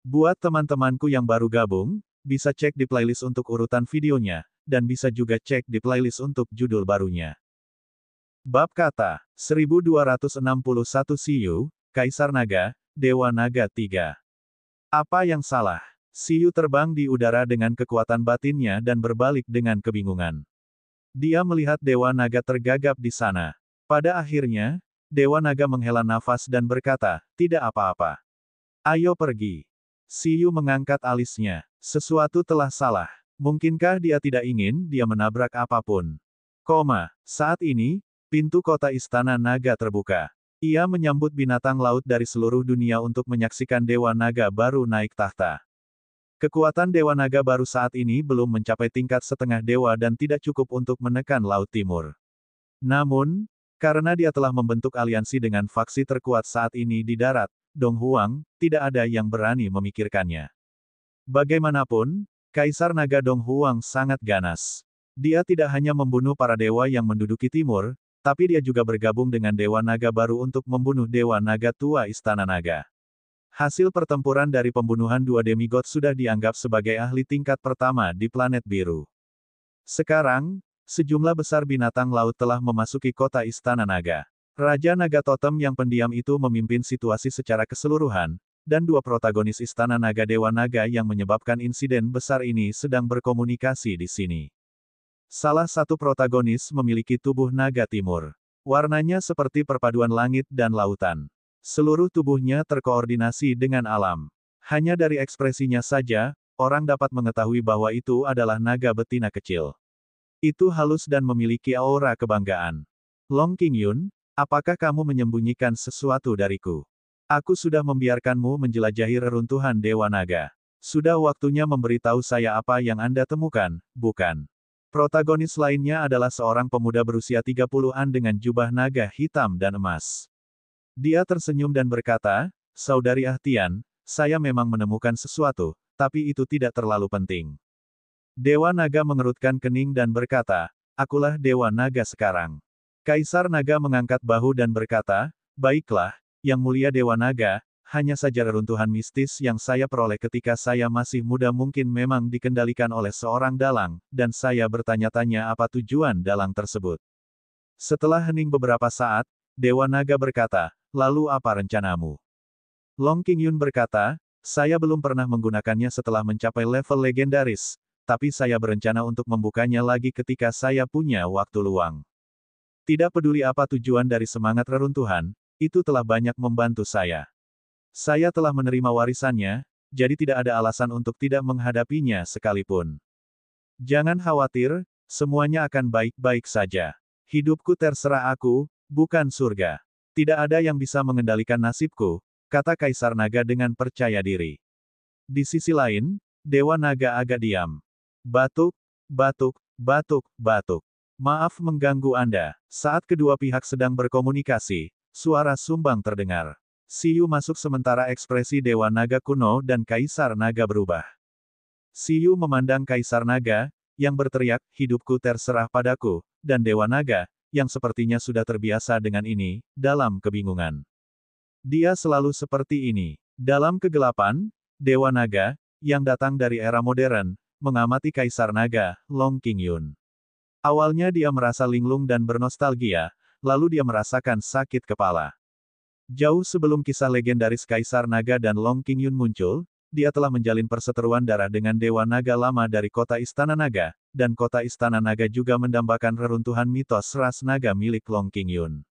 Buat teman-temanku yang baru gabung, bisa cek di playlist untuk urutan videonya, dan bisa juga cek di playlist untuk judul barunya. Bab Kata, 1261 Siyu, Kaisar Naga, Dewa Naga 3. Apa yang salah? Siyu terbang di udara dengan kekuatan batinnya dan berbalik dengan kebingungan. Dia melihat Dewa Naga tergagap di sana. Pada akhirnya, Dewa Naga menghela nafas dan berkata, "Tidak apa-apa. Ayo pergi." Siyu mengangkat alisnya. Sesuatu telah salah. Mungkinkah dia tidak ingin dia menabrak apapun? Saat ini, pintu kota Istana Naga terbuka. Ia menyambut binatang laut dari seluruh dunia untuk menyaksikan Dewa Naga baru naik tahta. Kekuatan Dewa Naga baru saat ini belum mencapai tingkat setengah dewa dan tidak cukup untuk menekan Laut Timur. Namun, karena dia telah membentuk aliansi dengan faksi terkuat saat ini di darat, Dong Huang, tidak ada yang berani memikirkannya. Bagaimanapun, Kaisar Naga Dong Huang sangat ganas. Dia tidak hanya membunuh para dewa yang menduduki timur, tapi dia juga bergabung dengan Dewa Naga baru untuk membunuh Dewa Naga tua Istana Naga. Hasil pertempuran dari pembunuhan dua demigod sudah dianggap sebagai ahli tingkat pertama di planet biru. Sekarang, sejumlah besar binatang laut telah memasuki kota Istana Naga. Raja Naga Totem yang pendiam itu memimpin situasi secara keseluruhan, dan dua protagonis Istana Naga Dewa Naga yang menyebabkan insiden besar ini sedang berkomunikasi di sini. Salah satu protagonis memiliki tubuh naga timur. Warnanya seperti perpaduan langit dan lautan. Seluruh tubuhnya terkoordinasi dengan alam. Hanya dari ekspresinya saja, orang dapat mengetahui bahwa itu adalah naga betina kecil. Itu halus dan memiliki aura kebanggaan. Long Qingyun, apakah kamu menyembunyikan sesuatu dariku? Aku sudah membiarkanmu menjelajahi reruntuhan Dewa Naga. Sudah waktunya memberitahu saya apa yang Anda temukan, bukan? Protagonis lainnya adalah seorang pemuda berusia 30-an dengan jubah naga hitam dan emas. Dia tersenyum dan berkata, "Saudari Ahtian, saya memang menemukan sesuatu, tapi itu tidak terlalu penting." Dewa Naga mengerutkan kening dan berkata, "Akulah Dewa Naga sekarang." Kaisar Naga mengangkat bahu dan berkata, "Baiklah, Yang Mulia Dewa Naga, hanya saja reruntuhan mistis yang saya peroleh ketika saya masih muda mungkin memang dikendalikan oleh seorang dalang, dan saya bertanya-tanya apa tujuan dalang tersebut." Setelah hening beberapa saat, Dewa Naga berkata, "Lalu apa rencanamu?" Long Qingyun berkata, "Saya belum pernah menggunakannya setelah mencapai level legendaris, tapi saya berencana untuk membukanya lagi ketika saya punya waktu luang. Tidak peduli apa tujuan dari semangat reruntuhan, itu telah banyak membantu saya. Saya telah menerima warisannya, jadi tidak ada alasan untuk tidak menghadapinya sekalipun. Jangan khawatir, semuanya akan baik-baik saja. Hidupku terserah aku, bukan surga. Tidak ada yang bisa mengendalikan nasibku," kata Kaisar Naga dengan percaya diri. Di sisi lain, Dewa Naga agak diam. Batuk, batuk, batuk, batuk. "Maaf mengganggu Anda." Saat kedua pihak sedang berkomunikasi, suara sumbang terdengar. Siyu masuk sementara ekspresi Dewa Naga kuno dan Kaisar Naga berubah. Siyu memandang Kaisar Naga, yang berteriak, "Hidupku terserah padaku," dan Dewa Naga, yang sepertinya sudah terbiasa dengan ini, dalam kebingungan. Dia selalu seperti ini. Dalam kegelapan, Dewa Naga, yang datang dari era modern, mengamati Kaisar Naga, Long Qingyun. Awalnya dia merasa linglung dan bernostalgia, lalu dia merasakan sakit kepala. Jauh sebelum kisah legendaris Kaisar Naga dan Long Qingyun muncul, dia telah menjalin perseteruan darah dengan Dewa Naga lama dari kota Istana Naga, dan kota Istana Naga juga mendambakan reruntuhan mitos ras naga milik Long Qingyun.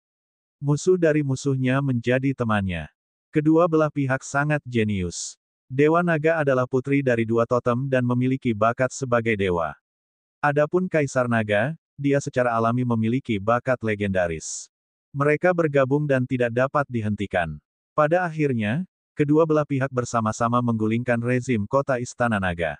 Musuh dari musuhnya menjadi temannya. Kedua belah pihak sangat jenius. Dewa Naga adalah putri dari dua totem dan memiliki bakat sebagai dewa. Adapun Kaisar Naga, dia secara alami memiliki bakat legendaris. Mereka bergabung dan tidak dapat dihentikan. Pada akhirnya, kedua belah pihak bersama-sama menggulingkan rezim kota Istana Naga.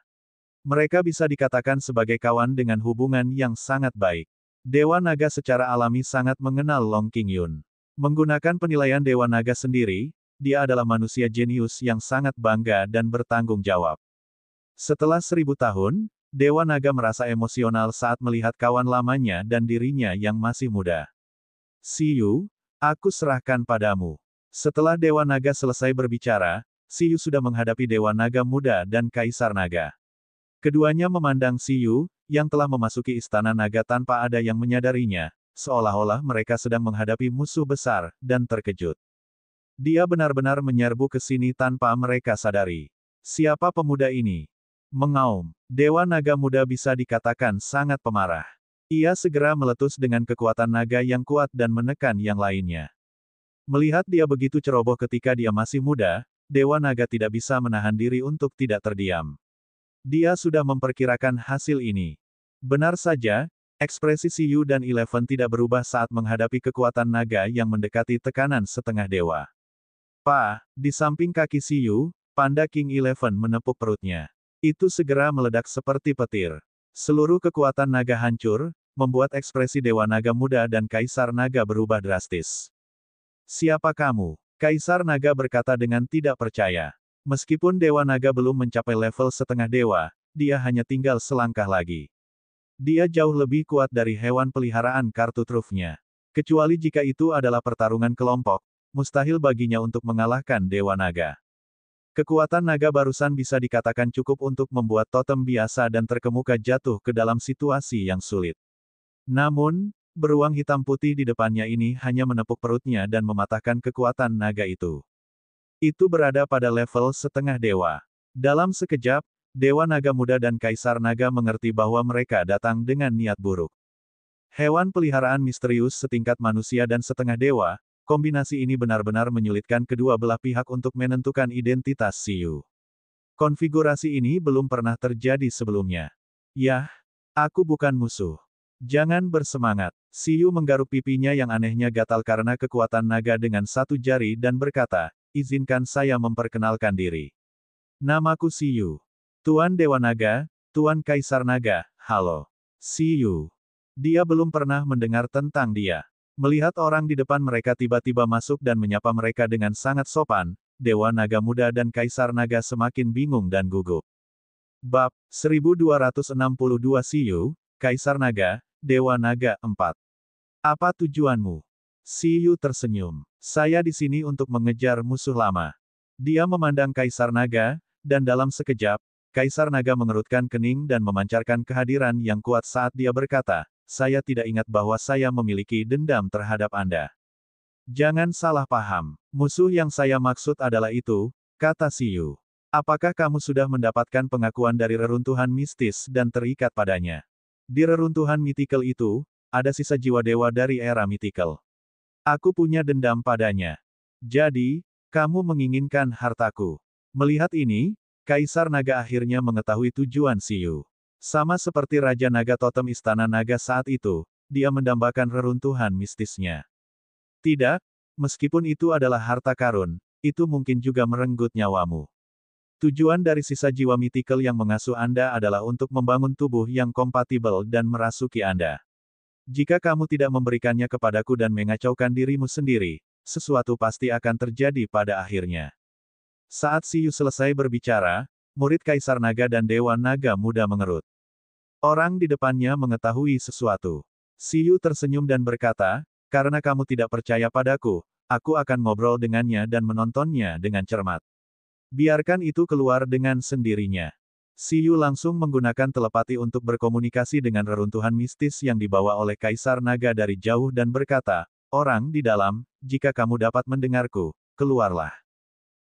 Mereka bisa dikatakan sebagai kawan dengan hubungan yang sangat baik. Dewa Naga secara alami sangat mengenal Long Qingyun. Menggunakan penilaian Dewa Naga sendiri, dia adalah manusia jenius yang sangat bangga dan bertanggung jawab. Setelah 1000 tahun, Dewa Naga merasa emosional saat melihat kawan lamanya dan dirinya yang masih muda. "Siyu, aku serahkan padamu." Setelah Dewa Naga selesai berbicara, Siyu sudah menghadapi Dewa Naga Muda dan Kaisar Naga. Keduanya memandang Siyu, yang telah memasuki Istana Naga tanpa ada yang menyadarinya, seolah-olah mereka sedang menghadapi musuh besar, dan terkejut. Dia benar-benar menyerbu ke sini tanpa mereka sadari. Siapa pemuda ini? Mengaum. Dewa Naga Muda bisa dikatakan sangat pemarah. Ia segera meletus dengan kekuatan naga yang kuat dan menekan yang lainnya. Melihat dia begitu ceroboh ketika dia masih muda, Dewa Naga tidak bisa menahan diri untuk tidak terdiam. Dia sudah memperkirakan hasil ini. Benar saja, ekspresi Siyu dan Eleven tidak berubah saat menghadapi kekuatan naga yang mendekati tekanan setengah dewa. Di samping kaki Siyu, Panda King Eleven menepuk perutnya. Itu segera meledak seperti petir. Seluruh kekuatan naga hancur, membuat ekspresi Dewa Naga Muda dan Kaisar Naga berubah drastis. Siapa kamu? Kaisar Naga berkata dengan tidak percaya. Meskipun Dewa Naga belum mencapai level setengah dewa, dia hanya tinggal selangkah lagi. Dia jauh lebih kuat dari hewan peliharaan kartu trufnya. Kecuali jika itu adalah pertarungan kelompok, mustahil baginya untuk mengalahkan Dewa Naga. Kekuatan naga barusan bisa dikatakan cukup untuk membuat totem biasa dan terkemuka jatuh ke dalam situasi yang sulit. Namun, beruang hitam putih di depannya ini hanya menepuk perutnya dan mematahkan kekuatan naga itu. Itu berada pada level setengah dewa. Dalam sekejap, Dewa Naga Muda dan Kaisar Naga mengerti bahwa mereka datang dengan niat buruk. Hewan peliharaan misterius setingkat manusia dan setengah dewa, kombinasi ini benar-benar menyulitkan kedua belah pihak untuk menentukan identitas Siyu. Konfigurasi ini belum pernah terjadi sebelumnya. Yah, aku bukan musuh. Jangan bersemangat. Siyu menggaruk pipinya yang anehnya gatal karena kekuatan naga dengan satu jari dan berkata, izinkan saya memperkenalkan diri. Namaku Siyu. Tuan Dewa Naga, Tuan Kaisar Naga, halo. Siyu. Dia belum pernah mendengar tentang dia. Melihat orang di depan mereka tiba-tiba masuk dan menyapa mereka dengan sangat sopan, Dewa Naga Muda dan Kaisar Naga semakin bingung dan gugup. Bab 1262 Siyu, Kaisar Naga, Dewa Naga 4. Apa tujuanmu? Siyu tersenyum. Saya di sini untuk mengejar musuh lama. Dia memandang Kaisar Naga, dan dalam sekejap, Kaisar Naga mengerutkan kening dan memancarkan kehadiran yang kuat saat dia berkata, saya tidak ingat bahwa saya memiliki dendam terhadap Anda. Jangan salah paham. Musuh yang saya maksud adalah itu, kata Siyu. Apakah kamu sudah mendapatkan pengakuan dari reruntuhan mistis dan terikat padanya? Di reruntuhan mythical itu, ada sisa jiwa dewa dari era mythical. Aku punya dendam padanya. Jadi, kamu menginginkan hartaku. Melihat ini, Kaisar Naga akhirnya mengetahui tujuan Siyu. Sama seperti Raja Naga Totem Istana Naga saat itu, dia mendambakan reruntuhan mistisnya. Tidak, meskipun itu adalah harta karun, itu mungkin juga merenggut nyawamu. Tujuan dari sisa jiwa mythical yang mengasuh Anda adalah untuk membangun tubuh yang kompatibel dan merasuki Anda. Jika kamu tidak memberikannya kepadaku dan mengacaukan dirimu sendiri, sesuatu pasti akan terjadi pada akhirnya. Saat Siyu selesai berbicara, murid Kaisar Naga dan Dewa Naga Muda mengerut. Orang di depannya mengetahui sesuatu. Siyu tersenyum dan berkata, karena kamu tidak percaya padaku, aku akan ngobrol dengannya dan menontonnya dengan cermat. Biarkan itu keluar dengan sendirinya. Siyu langsung menggunakan telepati untuk berkomunikasi dengan reruntuhan mistis yang dibawa oleh Kaisar Naga dari jauh dan berkata, orang di dalam, jika kamu dapat mendengarku, keluarlah.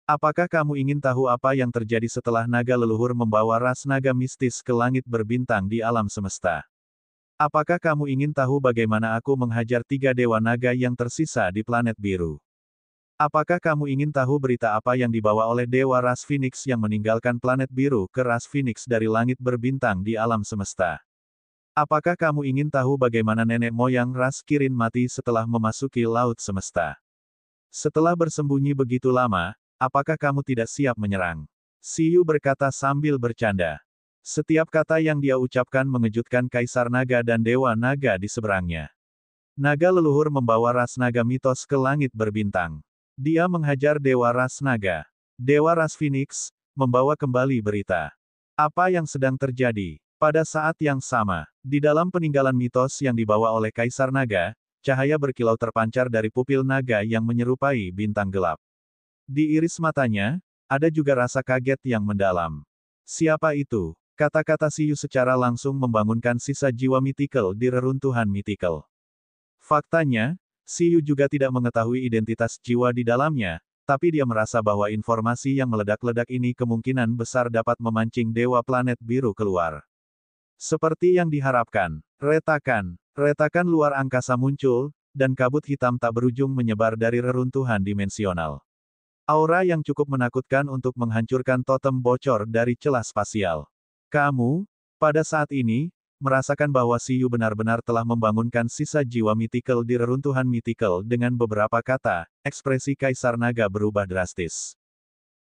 Apakah kamu ingin tahu apa yang terjadi setelah naga leluhur membawa ras naga mistis ke langit berbintang di alam semesta? Apakah kamu ingin tahu bagaimana aku menghajar 3 dewa naga yang tersisa di planet biru? Apakah kamu ingin tahu berita apa yang dibawa oleh Dewa Ras Phoenix yang meninggalkan planet biru ke ras Phoenix dari langit berbintang di alam semesta? Apakah kamu ingin tahu bagaimana nenek moyang ras Kirin mati setelah memasuki laut semesta? Setelah bersembunyi begitu lama, apakah kamu tidak siap menyerang? Siyu berkata sambil bercanda. Setiap kata yang dia ucapkan mengejutkan Kaisar Naga dan Dewa Naga di seberangnya. Naga leluhur membawa ras naga mitos ke langit berbintang. Dia menghajar Dewa Ras Naga. Dewa Ras Phoenix, membawa kembali berita. Apa yang sedang terjadi? Pada saat yang sama, di dalam peninggalan mitos yang dibawa oleh Kaisar Naga, cahaya berkilau terpancar dari pupil naga yang menyerupai bintang gelap. Di iris matanya, Ada juga rasa kaget yang mendalam. Siapa itu? Kata-kata Siyu secara langsung membangunkan sisa jiwa mitikal di reruntuhan mitikal. Faktanya, Siyu juga tidak mengetahui identitas jiwa di dalamnya, tapi dia merasa bahwa informasi yang meledak-ledak ini kemungkinan besar dapat memancing dewa planet biru keluar. Seperti yang diharapkan, retakan luar angkasa muncul, dan kabut hitam tak berujung menyebar dari reruntuhan dimensional. Aura yang cukup menakutkan untuk menghancurkan totem bocor dari celah spasial. Kamu, pada saat ini, merasakan bahwa Siyu benar-benar telah membangunkan sisa jiwa mitikal di reruntuhan mitikal dengan beberapa kata, ekspresi Kaisar Naga berubah drastis.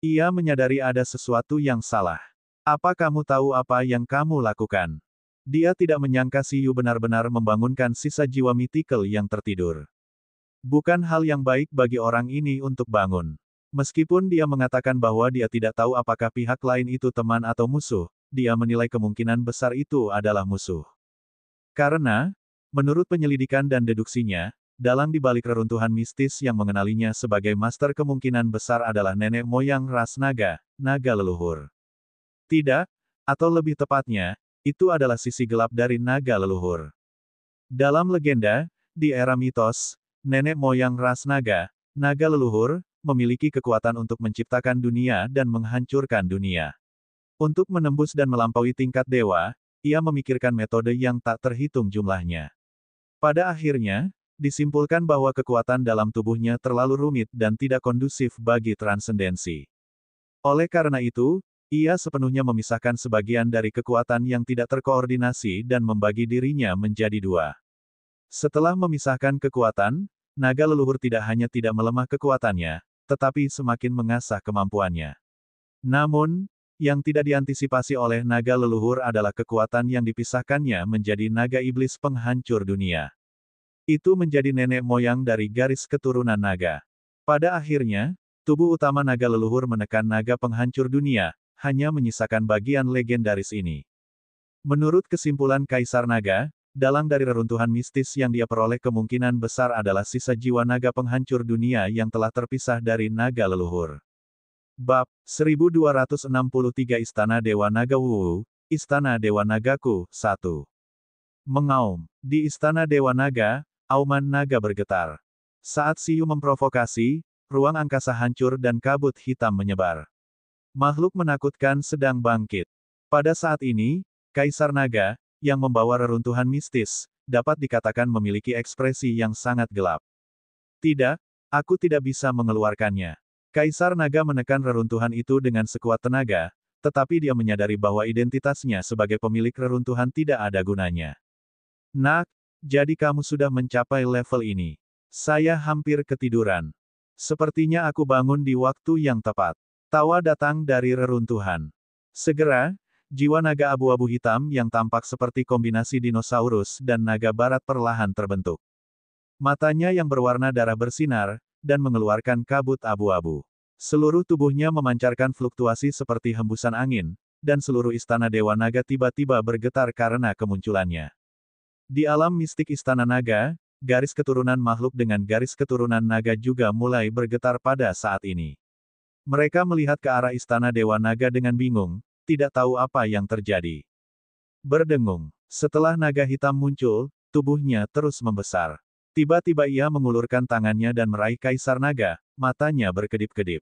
Ia menyadari ada sesuatu yang salah. Apa kamu tahu apa yang kamu lakukan? Dia tidak menyangka Siyu benar-benar membangunkan sisa jiwa mitikal yang tertidur. Bukan hal yang baik bagi orang ini untuk bangun. Meskipun dia mengatakan bahwa dia tidak tahu apakah pihak lain itu teman atau musuh, dia menilai kemungkinan besar itu adalah musuh. Karena, menurut penyelidikan dan deduksinya, dalang di balik reruntuhan mistis yang mengenalinya sebagai master kemungkinan besar adalah nenek moyang ras naga, naga leluhur. Tidak, atau lebih tepatnya, itu adalah sisi gelap dari naga leluhur. Dalam legenda, di era mitos, nenek moyang ras naga, naga leluhur, memiliki kekuatan untuk menciptakan dunia dan menghancurkan dunia. Untuk menembus dan melampaui tingkat dewa, ia memikirkan metode yang tak terhitung jumlahnya. Pada akhirnya, disimpulkan bahwa kekuatan dalam tubuhnya terlalu rumit dan tidak kondusif bagi transendensi. Oleh karena itu, ia sepenuhnya memisahkan sebagian dari kekuatan yang tidak terkoordinasi dan membagi dirinya menjadi dua. Setelah memisahkan kekuatan, naga leluhur tidak hanya tidak melemah kekuatannya, tetapi semakin mengasah kemampuannya. Namun, yang tidak diantisipasi oleh naga leluhur adalah kekuatan yang dipisahkannya menjadi naga iblis penghancur dunia. Itu menjadi nenek moyang dari garis keturunan naga. Pada akhirnya, tubuh utama naga leluhur menekan naga penghancur dunia, hanya menyisakan bagian legendaris ini. Menurut kesimpulan Kaisar Naga, dalang dari reruntuhan mistis yang dia peroleh kemungkinan besar adalah sisa jiwa naga penghancur dunia yang telah terpisah dari naga leluhur. Bab 1263 Istana Dewa Naga Wu, Istana Dewa Nagaku, 1. Mengaum. Di Istana Dewa Naga, auman naga bergetar. Saat Siyu memprovokasi, ruang angkasa hancur dan kabut hitam menyebar. Makhluk menakutkan sedang bangkit. Pada saat ini, Kaisar Naga, yang membawa reruntuhan mistis, dapat dikatakan memiliki ekspresi yang sangat gelap. Tidak, aku tidak bisa mengeluarkannya. Kaisar Naga menekan reruntuhan itu dengan sekuat tenaga, tetapi dia menyadari bahwa identitasnya sebagai pemilik reruntuhan tidak ada gunanya. Nak, jadi kamu sudah mencapai level ini. Saya hampir ketiduran. Sepertinya aku bangun di waktu yang tepat. Tawa datang dari reruntuhan. Segera, jiwa naga abu-abu hitam yang tampak seperti kombinasi dinosaurus dan naga barat perlahan terbentuk. Matanya yang berwarna darah bersinar, dan mengeluarkan kabut abu-abu. Seluruh tubuhnya memancarkan fluktuasi seperti hembusan angin, dan seluruh istana Dewa Naga tiba-tiba bergetar karena kemunculannya. Di alam mistik Istana Naga, garis keturunan makhluk dengan garis keturunan naga juga mulai bergetar pada saat ini. Mereka melihat ke arah Istana Dewa Naga dengan bingung, tidak tahu apa yang terjadi. Berdengung. Setelah naga hitam muncul, tubuhnya terus membesar. Tiba-tiba ia mengulurkan tangannya dan meraih Kaisar Naga, matanya berkedip-kedip.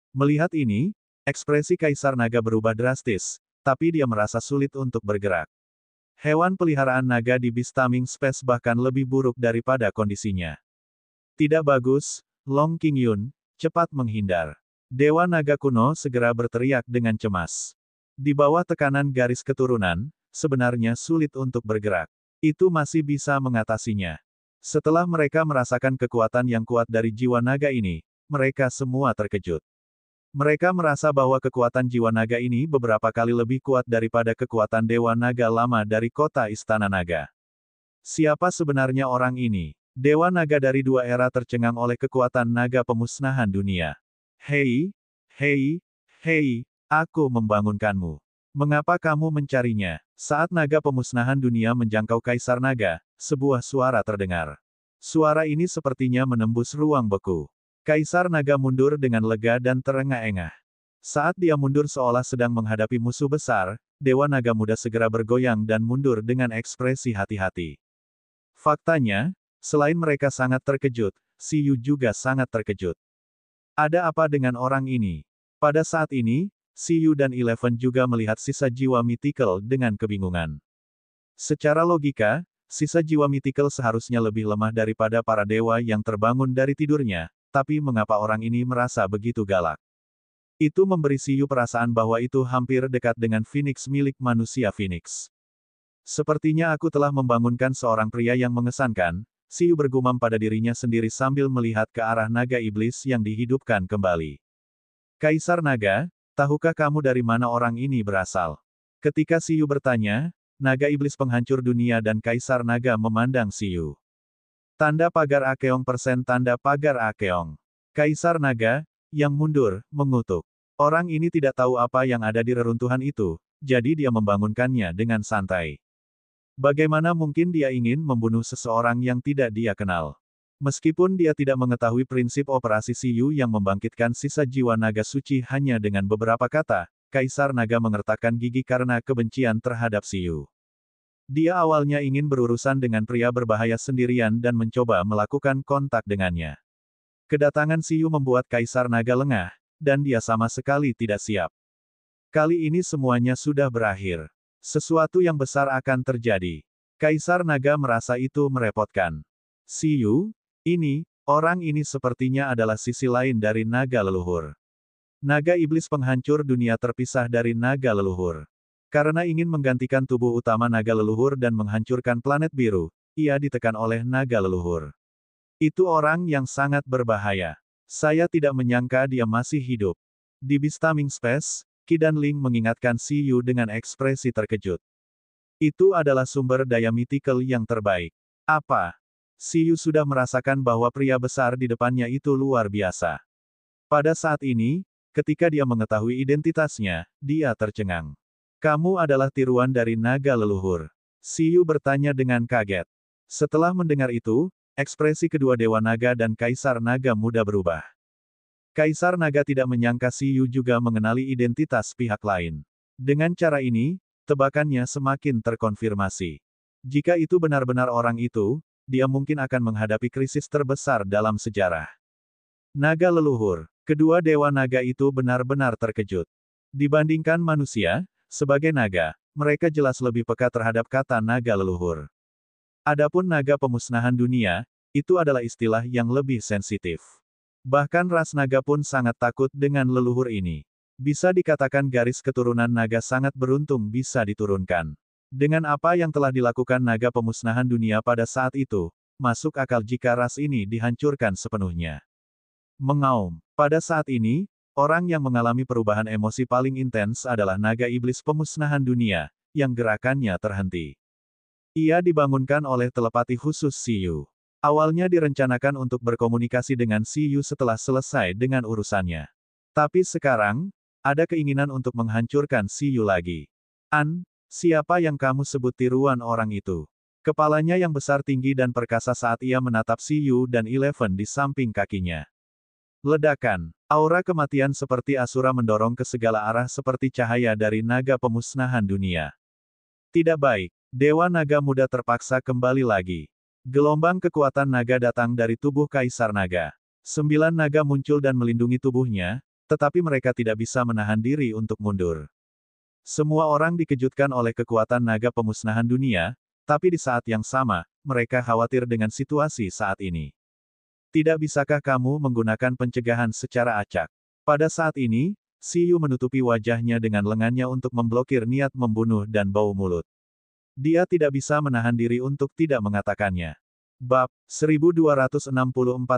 Melihat ini, ekspresi Kaisar Naga berubah drastis, tapi dia merasa sulit untuk bergerak. Hewan peliharaan naga di Beastaming Space bahkan lebih buruk daripada kondisinya. Tidak bagus, Long Qingyun, cepat menghindar. Dewa Naga kuno segera berteriak dengan cemas. Di bawah tekanan garis keturunan, sebenarnya sulit untuk bergerak. Itu masih bisa mengatasinya. Setelah mereka merasakan kekuatan yang kuat dari jiwa naga ini, mereka semua terkejut. Mereka merasa bahwa kekuatan jiwa naga ini beberapa kali lebih kuat daripada kekuatan Dewa Naga lama dari kota Istana Naga. Siapa sebenarnya orang ini? Dewa Naga dari dua era tercengang oleh kekuatan naga pemusnahan dunia. Hei, aku membangunkanmu. Mengapa kamu mencarinya? Saat naga pemusnahan dunia menjangkau Kaisar Naga, sebuah suara terdengar. Suara ini sepertinya menembus ruang beku. Kaisar Naga mundur dengan lega dan terengah-engah. Saat dia mundur seolah sedang menghadapi musuh besar, Dewa Naga Muda segera bergoyang dan mundur dengan ekspresi hati-hati. Faktanya, selain mereka sangat terkejut, Si Yu juga sangat terkejut. Ada apa dengan orang ini? Pada saat ini, Si Yu dan Eleven juga melihat sisa jiwa mythical dengan kebingungan. Secara logika, sisa jiwa mythical seharusnya lebih lemah daripada para dewa yang terbangun dari tidurnya, tapi mengapa orang ini merasa begitu galak? Itu memberi Si Yu perasaan bahwa itu hampir dekat dengan Phoenix milik manusia Phoenix. Sepertinya aku telah membangunkan seorang pria yang mengesankan, Si Yu bergumam pada dirinya sendiri sambil melihat ke arah naga iblis yang dihidupkan kembali. Kaisar Naga, tahukah kamu dari mana orang ini berasal? Ketika Si Yu bertanya, naga iblis penghancur dunia dan Kaisar Naga memandang Si Yu. Tanda pagar Akeong persen tanda pagar Akeong. Kaisar Naga, yang mundur, mengutuk. Orang ini tidak tahu apa yang ada di reruntuhan itu, jadi dia membangunkannya dengan santai. Bagaimana mungkin dia ingin membunuh seseorang yang tidak dia kenal? Meskipun dia tidak mengetahui prinsip operasi Si Yu yang membangkitkan sisa jiwa naga suci hanya dengan beberapa kata, Kaisar Naga mengertakkan gigi karena kebencian terhadap Si Yu. Dia awalnya ingin berurusan dengan pria berbahaya sendirian dan mencoba melakukan kontak dengannya. Kedatangan Si Yu membuat Kaisar Naga lengah, dan dia sama sekali tidak siap. Kali ini semuanya sudah berakhir. Sesuatu yang besar akan terjadi. Kaisar Naga merasa itu merepotkan. Si Yu, orang ini sepertinya adalah sisi lain dari naga leluhur. Naga iblis penghancur dunia terpisah dari naga leluhur. Karena ingin menggantikan tubuh utama naga leluhur dan menghancurkan planet biru, ia ditekan oleh naga leluhur. Itu orang yang sangat berbahaya. Saya tidak menyangka dia masih hidup. Di Beastaming Space, Qi dan Ling mengingatkan Si Yu dengan ekspresi terkejut. Itu adalah sumber daya mythical yang terbaik. Apa? Si Yu sudah merasakan bahwa pria besar di depannya itu luar biasa. Pada saat ini, ketika dia mengetahui identitasnya, dia tercengang. Kamu adalah tiruan dari naga leluhur. Si Yu bertanya dengan kaget. Setelah mendengar itu, ekspresi kedua Dewa Naga dan Kaisar Naga Muda berubah. Kaisar Naga tidak menyangka Si Yu juga mengenali identitas pihak lain. Dengan cara ini, tebakannya semakin terkonfirmasi. Jika itu benar-benar orang itu, dia mungkin akan menghadapi krisis terbesar dalam sejarah. Naga leluhur. Kedua Dewa Naga itu benar-benar terkejut. Dibandingkan manusia, sebagai naga, mereka jelas lebih peka terhadap kata naga leluhur. Adapun naga pemusnahan dunia, itu adalah istilah yang lebih sensitif. Bahkan ras naga pun sangat takut dengan leluhur ini. Bisa dikatakan garis keturunan naga sangat beruntung bisa diturunkan. Dengan apa yang telah dilakukan naga pemusnahan dunia pada saat itu, masuk akal jika ras ini dihancurkan sepenuhnya. Mengaum. Pada saat ini, orang yang mengalami perubahan emosi paling intens adalah naga iblis pemusnahan dunia, yang gerakannya terhenti. Ia dibangunkan oleh telepati khusus Si Yu. Awalnya direncanakan untuk berkomunikasi dengan Si Yu setelah selesai dengan urusannya. Tapi sekarang, ada keinginan untuk menghancurkan Si Yu lagi. Siapa yang kamu sebut tiruan orang itu? Kepalanya yang besar tinggi dan perkasa saat ia menatap Si Yu dan Eleven di samping kakinya. Ledakan. Aura kematian seperti asura mendorong ke segala arah seperti cahaya dari naga pemusnahan dunia. Tidak baik. Dewa Naga Muda terpaksa kembali lagi. Gelombang kekuatan naga datang dari tubuh Kaisar Naga. 9 naga muncul dan melindungi tubuhnya, tetapi mereka tidak bisa menahan diri untuk mundur. Semua orang dikejutkan oleh kekuatan naga pemusnahan dunia, tapi di saat yang sama, mereka khawatir dengan situasi saat ini. Tidak bisakah kamu menggunakan pencegahan secara acak? Pada saat ini, Si Yu menutupi wajahnya dengan lengannya untuk memblokir niat membunuh dan bau mulut. Dia tidak bisa menahan diri untuk tidak mengatakannya. Bab 1264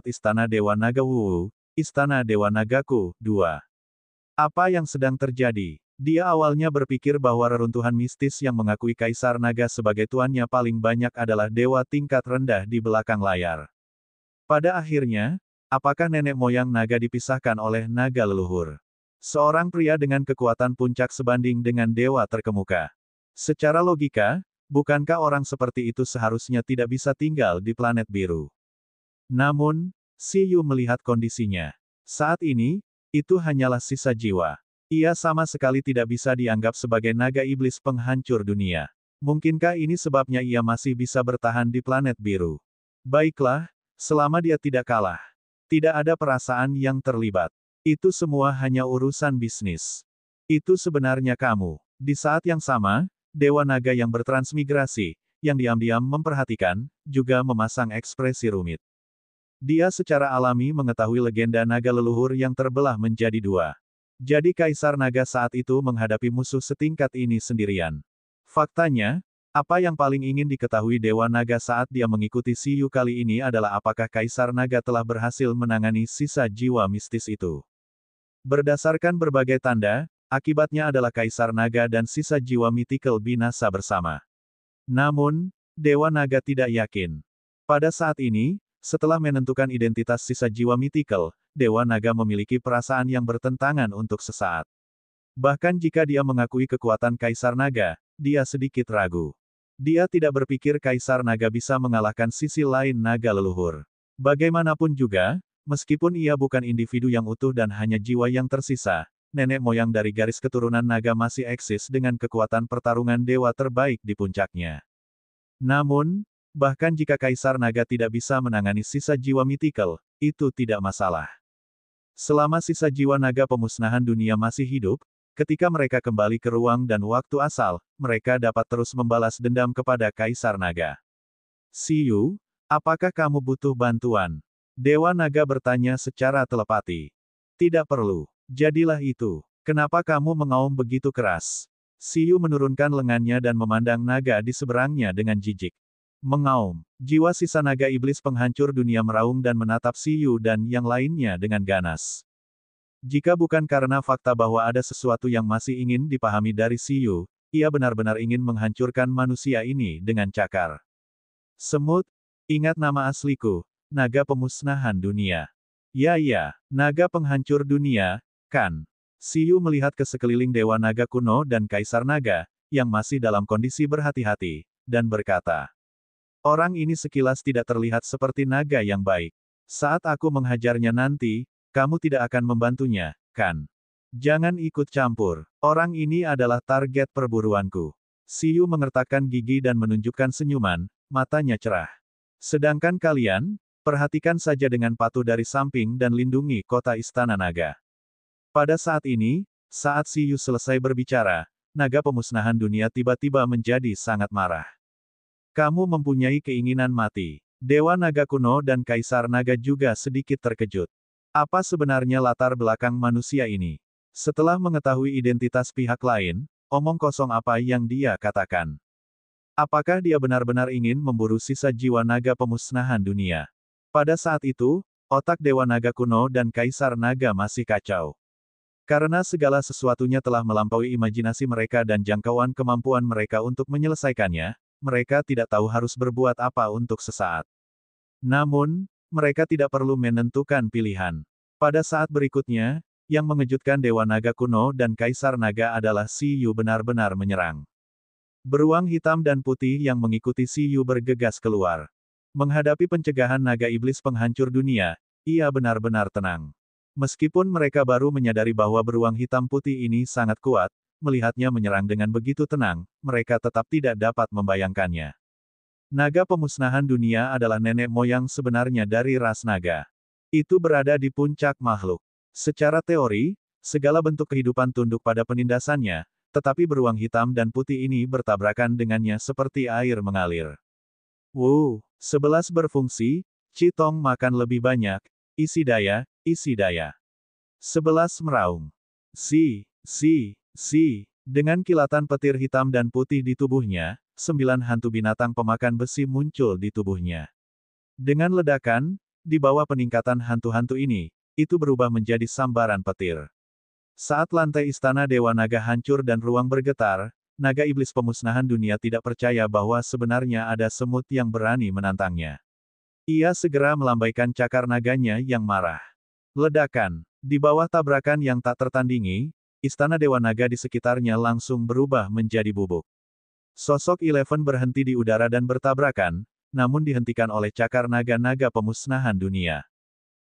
Istana Dewa Naga Wu, Istana Dewa Nagaku, 2. Apa yang sedang terjadi? Dia awalnya berpikir bahwa reruntuhan mistis yang mengakui Kaisar Naga sebagai tuannya paling banyak adalah dewa tingkat rendah di belakang layar. Pada akhirnya, apakah nenek moyang naga dipisahkan oleh naga leluhur? Seorang pria dengan kekuatan puncak sebanding dengan dewa terkemuka. Secara logika, bukankah orang seperti itu seharusnya tidak bisa tinggal di planet biru? Namun, Si Yu melihat kondisinya. Saat ini, itu hanyalah sisa jiwa. Ia sama sekali tidak bisa dianggap sebagai naga iblis penghancur dunia. Mungkinkah ini sebabnya ia masih bisa bertahan di planet biru? Baiklah, selama dia tidak kalah. Tidak ada perasaan yang terlibat. Itu semua hanya urusan bisnis. Itu sebenarnya kamu. Di saat yang sama, Dewa Naga yang bertransmigrasi, yang diam-diam memperhatikan, juga memasang ekspresi rumit. Dia secara alami mengetahui legenda naga leluhur yang terbelah menjadi dua. Jadi Kaisar Naga saat itu menghadapi musuh setingkat ini sendirian. Faktanya, apa yang paling ingin diketahui Dewa Naga saat dia mengikuti Siyu kali ini adalah apakah Kaisar Naga telah berhasil menangani sisa jiwa mistis itu. Berdasarkan berbagai tanda, akibatnya adalah Kaisar Naga dan sisa jiwa mythical binasa bersama. Namun, Dewa Naga tidak yakin. Pada saat ini, setelah menentukan identitas sisa jiwa mythical, Dewa Naga memiliki perasaan yang bertentangan untuk sesaat. Bahkan jika dia mengakui kekuatan Kaisar Naga, dia sedikit ragu. Dia tidak berpikir Kaisar Naga bisa mengalahkan sisi lain naga leluhur. Bagaimanapun juga, meskipun ia bukan individu yang utuh dan hanya jiwa yang tersisa, nenek moyang dari garis keturunan naga masih eksis dengan kekuatan pertarungan dewa terbaik di puncaknya. Namun, bahkan jika Kaisar Naga tidak bisa menangani sisa jiwa mythical, itu tidak masalah. Selama sisa jiwa naga pemusnahan dunia masih hidup, ketika mereka kembali ke ruang dan waktu asal, mereka dapat terus membalas dendam kepada Kaisar Naga. Siyu, apakah kamu butuh bantuan? Dewa Naga bertanya secara telepati. Tidak perlu. Jadilah itu. Kenapa kamu mengaum begitu keras? Siyu menurunkan lengannya dan memandang naga di seberangnya dengan jijik. Mengaum. Jiwa sisa naga iblis penghancur dunia meraung dan menatap Siyu dan yang lainnya dengan ganas. Jika bukan karena fakta bahwa ada sesuatu yang masih ingin dipahami dari Siyu, ia benar-benar ingin menghancurkan manusia ini dengan cakar. Semut, ingat nama asliku, naga pemusnahan dunia. Ya, naga penghancur dunia, kan? Siyu melihat ke sekeliling Dewa Naga kuno dan Kaisar Naga, yang masih dalam kondisi berhati-hati, dan berkata, orang ini sekilas tidak terlihat seperti naga yang baik. Saat aku menghajarnya nanti, kamu tidak akan membantunya, kan? Jangan ikut campur. Orang ini adalah target perburuanku. Siyu mengertakkan gigi dan menunjukkan senyuman, matanya cerah. Sedangkan kalian, perhatikan saja dengan patuh dari samping dan lindungi kota Istana Naga. Pada saat ini, saat Siyu selesai berbicara, naga pemusnahan dunia tiba-tiba menjadi sangat marah. Kamu mempunyai keinginan mati. Dewa Naga kuno dan Kaisar Naga juga sedikit terkejut. Apa sebenarnya latar belakang manusia ini? Setelah mengetahui identitas pihak lain, omong kosong apa yang dia katakan? Apakah dia benar-benar ingin memburu sisa jiwa naga pemusnahan dunia? Pada saat itu, otak Dewa Naga kuno dan Kaisar Naga masih kacau. Karena segala sesuatunya telah melampaui imajinasi mereka dan jangkauan kemampuan mereka untuk menyelesaikannya, mereka tidak tahu harus berbuat apa untuk sesaat. Namun, mereka tidak perlu menentukan pilihan. Pada saat berikutnya, yang mengejutkan Dewa Naga kuno dan Kaisar Naga adalah Siyu benar-benar menyerang. Beruang hitam dan putih yang mengikuti Siyu bergegas keluar. Menghadapi pencegahan naga iblis penghancur dunia, ia benar-benar tenang. Meskipun mereka baru menyadari bahwa beruang hitam putih ini sangat kuat, melihatnya menyerang dengan begitu tenang, mereka tetap tidak dapat membayangkannya. Naga pemusnahan dunia adalah nenek moyang sebenarnya dari ras naga. Itu berada di puncak makhluk. Secara teori, segala bentuk kehidupan tunduk pada penindasannya, tetapi beruang hitam dan putih ini bertabrakan dengannya seperti air mengalir. 11 berfungsi, Citong makan lebih banyak, isi daya, isi daya. 11 meraung. Si. Dengan kilatan petir hitam dan putih di tubuhnya, 9 hantu binatang pemakan besi muncul di tubuhnya. Dengan ledakan, di bawah peningkatan hantu-hantu ini, itu berubah menjadi sambaran petir. Saat lantai istana Dewa Naga hancur dan ruang bergetar, naga iblis pemusnahan dunia tidak percaya bahwa sebenarnya ada semut yang berani menantangnya. Ia segera melambaikan cakar naganya yang marah. Ledakan. Di bawah tabrakan yang tak tertandingi, istana Dewa Naga di sekitarnya langsung berubah menjadi bubuk. Sosok Eleven berhenti di udara dan bertabrakan, namun dihentikan oleh cakar naga-naga pemusnahan dunia.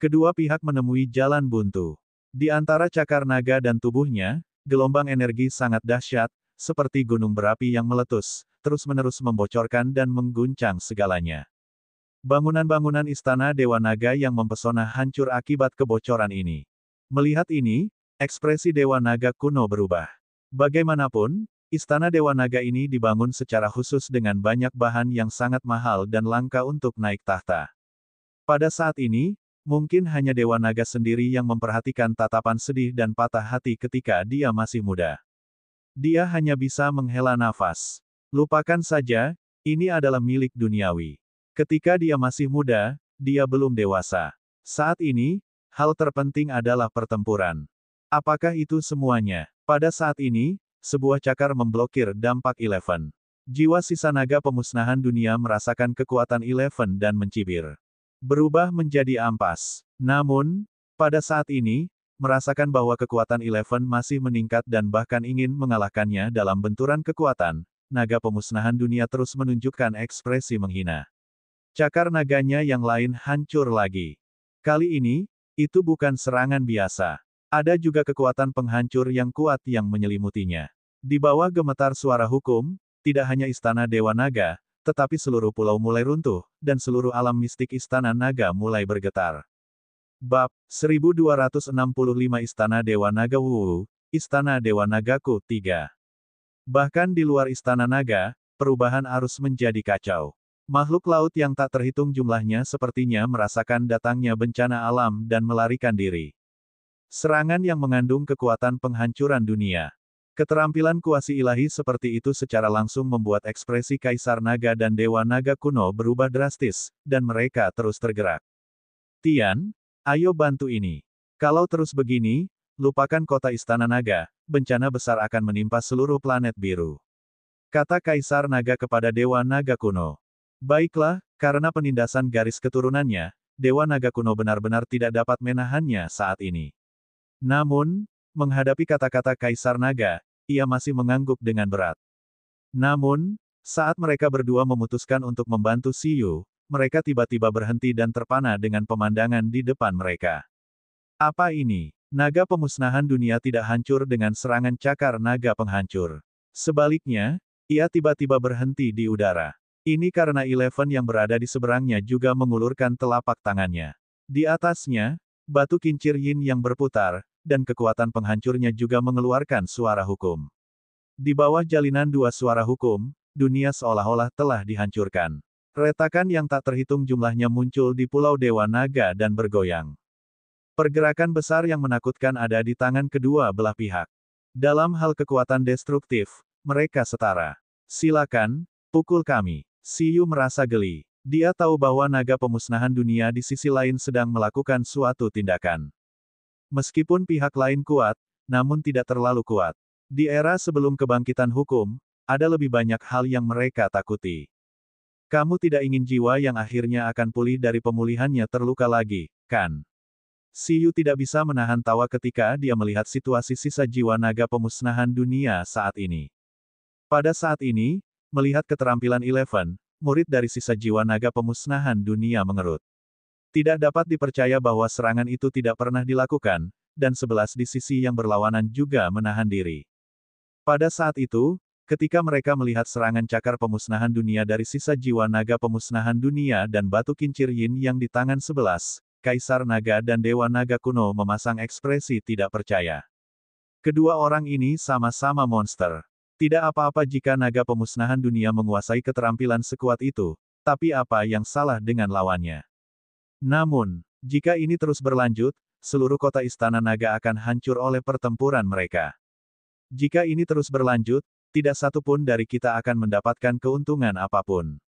Kedua pihak menemui jalan buntu. Di antara cakar naga dan tubuhnya, gelombang energi sangat dahsyat, seperti gunung berapi yang meletus, terus-menerus membocorkan dan mengguncang segalanya. Bangunan-bangunan istana Dewa Naga yang mempesona hancur akibat kebocoran ini. Melihat ini, ekspresi Dewa Naga kuno berubah. Bagaimanapun, istana Dewa Naga ini dibangun secara khusus dengan banyak bahan yang sangat mahal dan langka untuk naik tahta. Pada saat ini, mungkin hanya Dewa Naga sendiri yang memperhatikan tatapan sedih dan patah hati ketika dia masih muda. Dia hanya bisa menghela nafas. Lupakan saja, ini adalah milik duniawi. Ketika dia masih muda, dia belum dewasa. Saat ini, hal terpenting adalah pertempuran. Apakah itu semuanya? Pada saat ini, sebuah cakar memblokir dampak Eleven. Jiwa sisa naga pemusnahan dunia merasakan kekuatan Eleven dan mencibir. Berubah menjadi ampas. Namun, pada saat ini, merasakan bahwa kekuatan Eleven masih meningkat dan bahkan ingin mengalahkannya dalam benturan kekuatan, naga pemusnahan dunia terus menunjukkan ekspresi menghina. Cakar naganya yang lain hancur lagi. Kali ini, itu bukan serangan biasa. Ada juga kekuatan penghancur yang kuat yang menyelimutinya. Di bawah gemetar suara hukum, tidak hanya istana Dewa Naga, tetapi seluruh pulau mulai runtuh, dan seluruh alam mistik istana naga mulai bergetar. Bab 1265 Istana Dewa Naga Wu, Istana Dewa Nagaku 3. Bahkan di luar istana naga, perubahan arus menjadi kacau. Makhluk laut yang tak terhitung jumlahnya sepertinya merasakan datangnya bencana alam dan melarikan diri. Serangan yang mengandung kekuatan penghancuran dunia. Keterampilan kuasi ilahi seperti itu secara langsung membuat ekspresi Kaisar Naga dan Dewa Naga kuno berubah drastis, dan mereka terus tergerak. Tian, ayo bantu ini. Kalau terus begini, lupakan kota Istana Naga, bencana besar akan menimpa seluruh planet biru. Kata Kaisar Naga kepada Dewa Naga kuno. Baiklah, karena penindasan garis keturunannya, Dewa Naga kuno benar-benar tidak dapat menahannya saat ini. Namun, menghadapi kata-kata Kaisar Naga, ia masih mengangguk dengan berat. Namun, saat mereka berdua memutuskan untuk membantu Siyu, mereka tiba-tiba berhenti dan terpana dengan pemandangan di depan mereka. Apa ini? Naga pemusnahan dunia tidak hancur dengan serangan cakar naga penghancur. Sebaliknya, ia tiba-tiba berhenti di udara. Ini karena Eleven yang berada di seberangnya juga mengulurkan telapak tangannya. Di atasnya, batu kincir yin yang berputar, dan kekuatan penghancurnya juga mengeluarkan suara hukum. Di bawah jalinan dua suara hukum, dunia seolah-olah telah dihancurkan. Retakan yang tak terhitung jumlahnya muncul di Pulau Dewa Naga dan bergoyang. Pergerakan besar yang menakutkan ada di tangan kedua belah pihak. Dalam hal kekuatan destruktif, mereka setara. Silakan, pukul kami. Siyu merasa geli. Dia tahu bahwa naga pemusnahan dunia di sisi lain sedang melakukan suatu tindakan. Meskipun pihak lain kuat, namun tidak terlalu kuat. Di era sebelum kebangkitan hukum, ada lebih banyak hal yang mereka takuti. Kamu tidak ingin jiwa yang akhirnya akan pulih dari pemulihannya terluka lagi, kan? Siyu tidak bisa menahan tawa ketika dia melihat situasi sisa jiwa naga pemusnahan dunia saat ini. Pada saat ini, melihat keterampilan Eleven, murid dari sisa jiwa naga pemusnahan dunia mengerut. Tidak dapat dipercaya bahwa serangan itu tidak pernah dilakukan, dan 11 di sisi yang berlawanan juga menahan diri. Pada saat itu, ketika mereka melihat serangan cakar pemusnahan dunia dari sisa jiwa naga pemusnahan dunia dan batu kincir yin yang di tangan 11, Kaisar Naga dan Dewa Naga kuno memasang ekspresi tidak percaya. Kedua orang ini sama-sama monster. Tidak apa-apa jika naga pemusnahan dunia menguasai keterampilan sekuat itu, tapi apa yang salah dengan lawannya? Namun, jika ini terus berlanjut, seluruh kota Istana Naga akan hancur oleh pertempuran mereka. Jika ini terus berlanjut, tidak satu pun dari kita akan mendapatkan keuntungan apapun.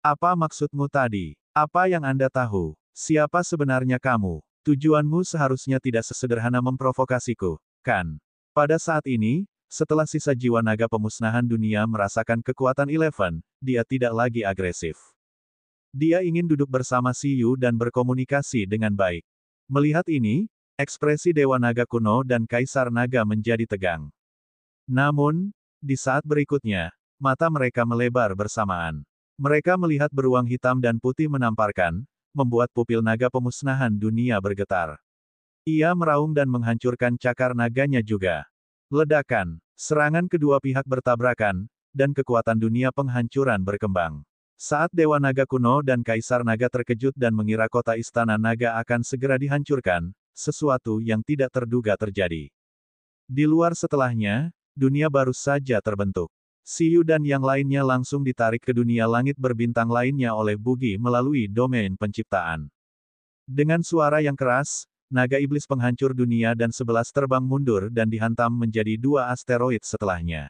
Apa maksudmu tadi? Apa yang Anda tahu? Siapa sebenarnya kamu? Tujuanmu seharusnya tidak sesederhana memprovokasiku, kan? Pada saat ini, setelah sisa jiwa naga pemusnahan dunia merasakan kekuatan Eleven, dia tidak lagi agresif. Dia ingin duduk bersama Siyu dan berkomunikasi dengan baik. Melihat ini, ekspresi Dewa Naga kuno dan Kaisar Naga menjadi tegang. Namun, di saat berikutnya, mata mereka melebar bersamaan. Mereka melihat beruang hitam dan putih menamparkan, membuat pupil naga pemusnahan dunia bergetar. Ia meraung dan menghancurkan cakar naganya juga. Ledakan. Serangan kedua pihak bertabrakan, dan kekuatan dunia penghancuran berkembang. Saat Dewa Naga kuno dan Kaisar Naga terkejut dan mengira kota Istana Naga akan segera dihancurkan, sesuatu yang tidak terduga terjadi. Di luar setelahnya, dunia baru saja terbentuk. Siyu dan yang lainnya langsung ditarik ke dunia langit berbintang lainnya oleh Bugi melalui domain penciptaan. Dengan suara yang keras, naga iblis penghancur dunia dan 11 terbang mundur dan dihantam menjadi 2 asteroid setelahnya.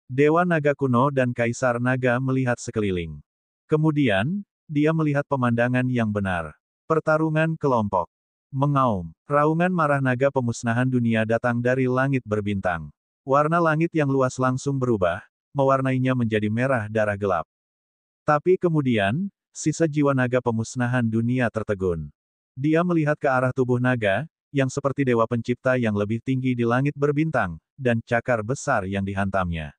Dewa Naga kuno dan Kaisar Naga melihat sekeliling. Kemudian, dia melihat pemandangan yang benar. Pertarungan kelompok. Mengaum. Raungan marah naga pemusnahan dunia datang dari langit berbintang. Warna langit yang luas langsung berubah, mewarnainya menjadi merah darah gelap. Tapi kemudian, sisa jiwa naga pemusnahan dunia tertegun. Dia melihat ke arah tubuh naga, yang seperti dewa pencipta yang lebih tinggi di langit berbintang, dan cakar besar yang dihantamnya.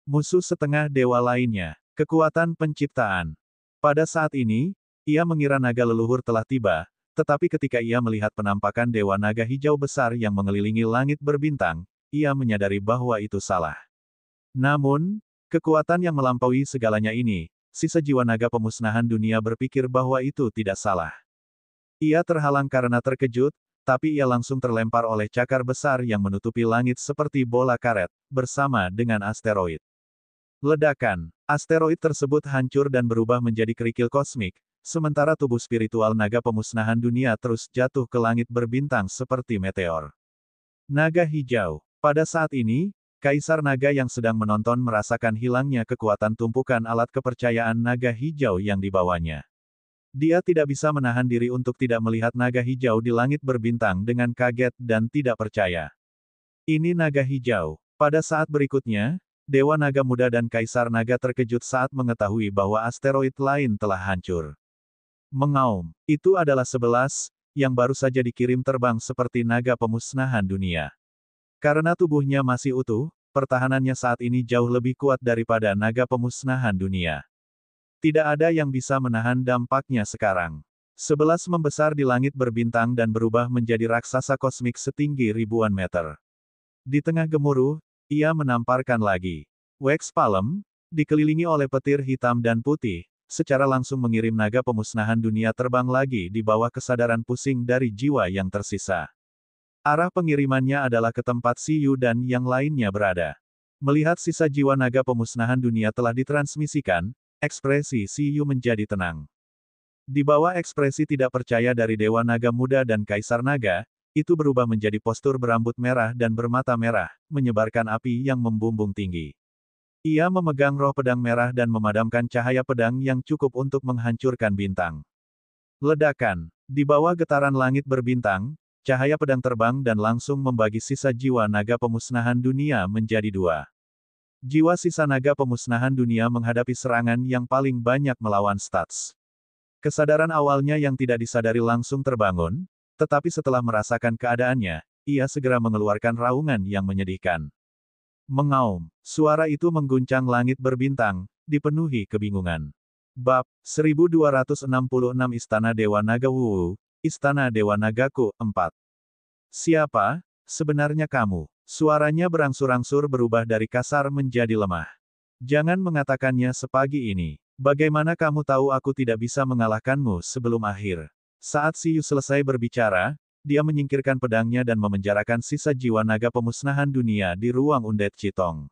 Musuh setengah dewa lainnya. Kekuatan penciptaan. Pada saat ini, ia mengira naga leluhur telah tiba, tetapi ketika ia melihat penampakan dewa naga hijau besar yang mengelilingi langit berbintang, ia menyadari bahwa itu salah. Namun, kekuatan yang melampaui segalanya ini, sisa jiwa naga pemusnahan dunia berpikir bahwa itu tidak salah. Ia terhalang karena terkejut, tapi ia langsung terlempar oleh cakar besar yang menutupi langit seperti bola karet, bersama dengan asteroid. Ledakan. Asteroid tersebut hancur dan berubah menjadi kerikil kosmik, sementara tubuh spiritual naga pemusnahan dunia terus jatuh ke langit berbintang seperti meteor. Naga hijau. Pada saat ini, Kaisar Naga yang sedang menonton merasakan hilangnya kekuatan tumpukan alat kepercayaan naga hijau yang dibawanya. Dia tidak bisa menahan diri untuk tidak melihat naga hijau di langit berbintang dengan kaget dan tidak percaya. Ini naga hijau. Pada saat berikutnya, Dewa Naga Muda dan Kaisar Naga terkejut saat mengetahui bahwa asteroid lain telah hancur. Mengaum. Itu adalah 11, yang baru saja dikirim terbang seperti naga pemusnahan dunia. Karena tubuhnya masih utuh, pertahanannya saat ini jauh lebih kuat daripada naga pemusnahan dunia. Tidak ada yang bisa menahan dampaknya sekarang. 11 membesar di langit berbintang dan berubah menjadi raksasa kosmik setinggi ribuan meter. Di tengah gemuruh, ia menamparkan lagi. Wax Palm, dikelilingi oleh petir hitam dan putih, secara langsung mengirim naga pemusnahan dunia terbang lagi di bawah kesadaran pusing dari jiwa yang tersisa. Arah pengirimannya adalah ke tempat Siyu dan yang lainnya berada. Melihat sisa jiwa naga pemusnahan dunia telah ditransmisikan, ekspresi Siyu menjadi tenang. Di bawah ekspresi tidak percaya dari Dewa Naga Muda dan Kaisar Naga, itu berubah menjadi postur berambut merah dan bermata merah, menyebarkan api yang membumbung tinggi. Ia memegang roh pedang merah dan memadamkan cahaya pedang yang cukup untuk menghancurkan bintang. Ledakan. Di bawah getaran langit berbintang, cahaya pedang terbang dan langsung membagi sisa jiwa naga pemusnahan dunia menjadi 2. Jiwa sisa naga pemusnahan dunia menghadapi serangan yang paling banyak melawan Stats. Kesadaran awalnya yang tidak disadari langsung terbangun, tetapi setelah merasakan keadaannya, ia segera mengeluarkan raungan yang menyedihkan. Mengaum. Suara itu mengguncang langit berbintang, dipenuhi kebingungan. Bab 1266 Istana Dewa Naga Wu, Istana Dewa Nagaku, 4. Siapa, sebenarnya kamu? Suaranya berangsur-angsur berubah dari kasar menjadi lemah. Jangan mengatakannya sepagi ini. Bagaimana kamu tahu aku tidak bisa mengalahkanmu sebelum akhir? Saat Siyu selesai berbicara, dia menyingkirkan pedangnya dan memenjarakan sisa jiwa naga pemusnahan dunia di ruang Undead Chitong.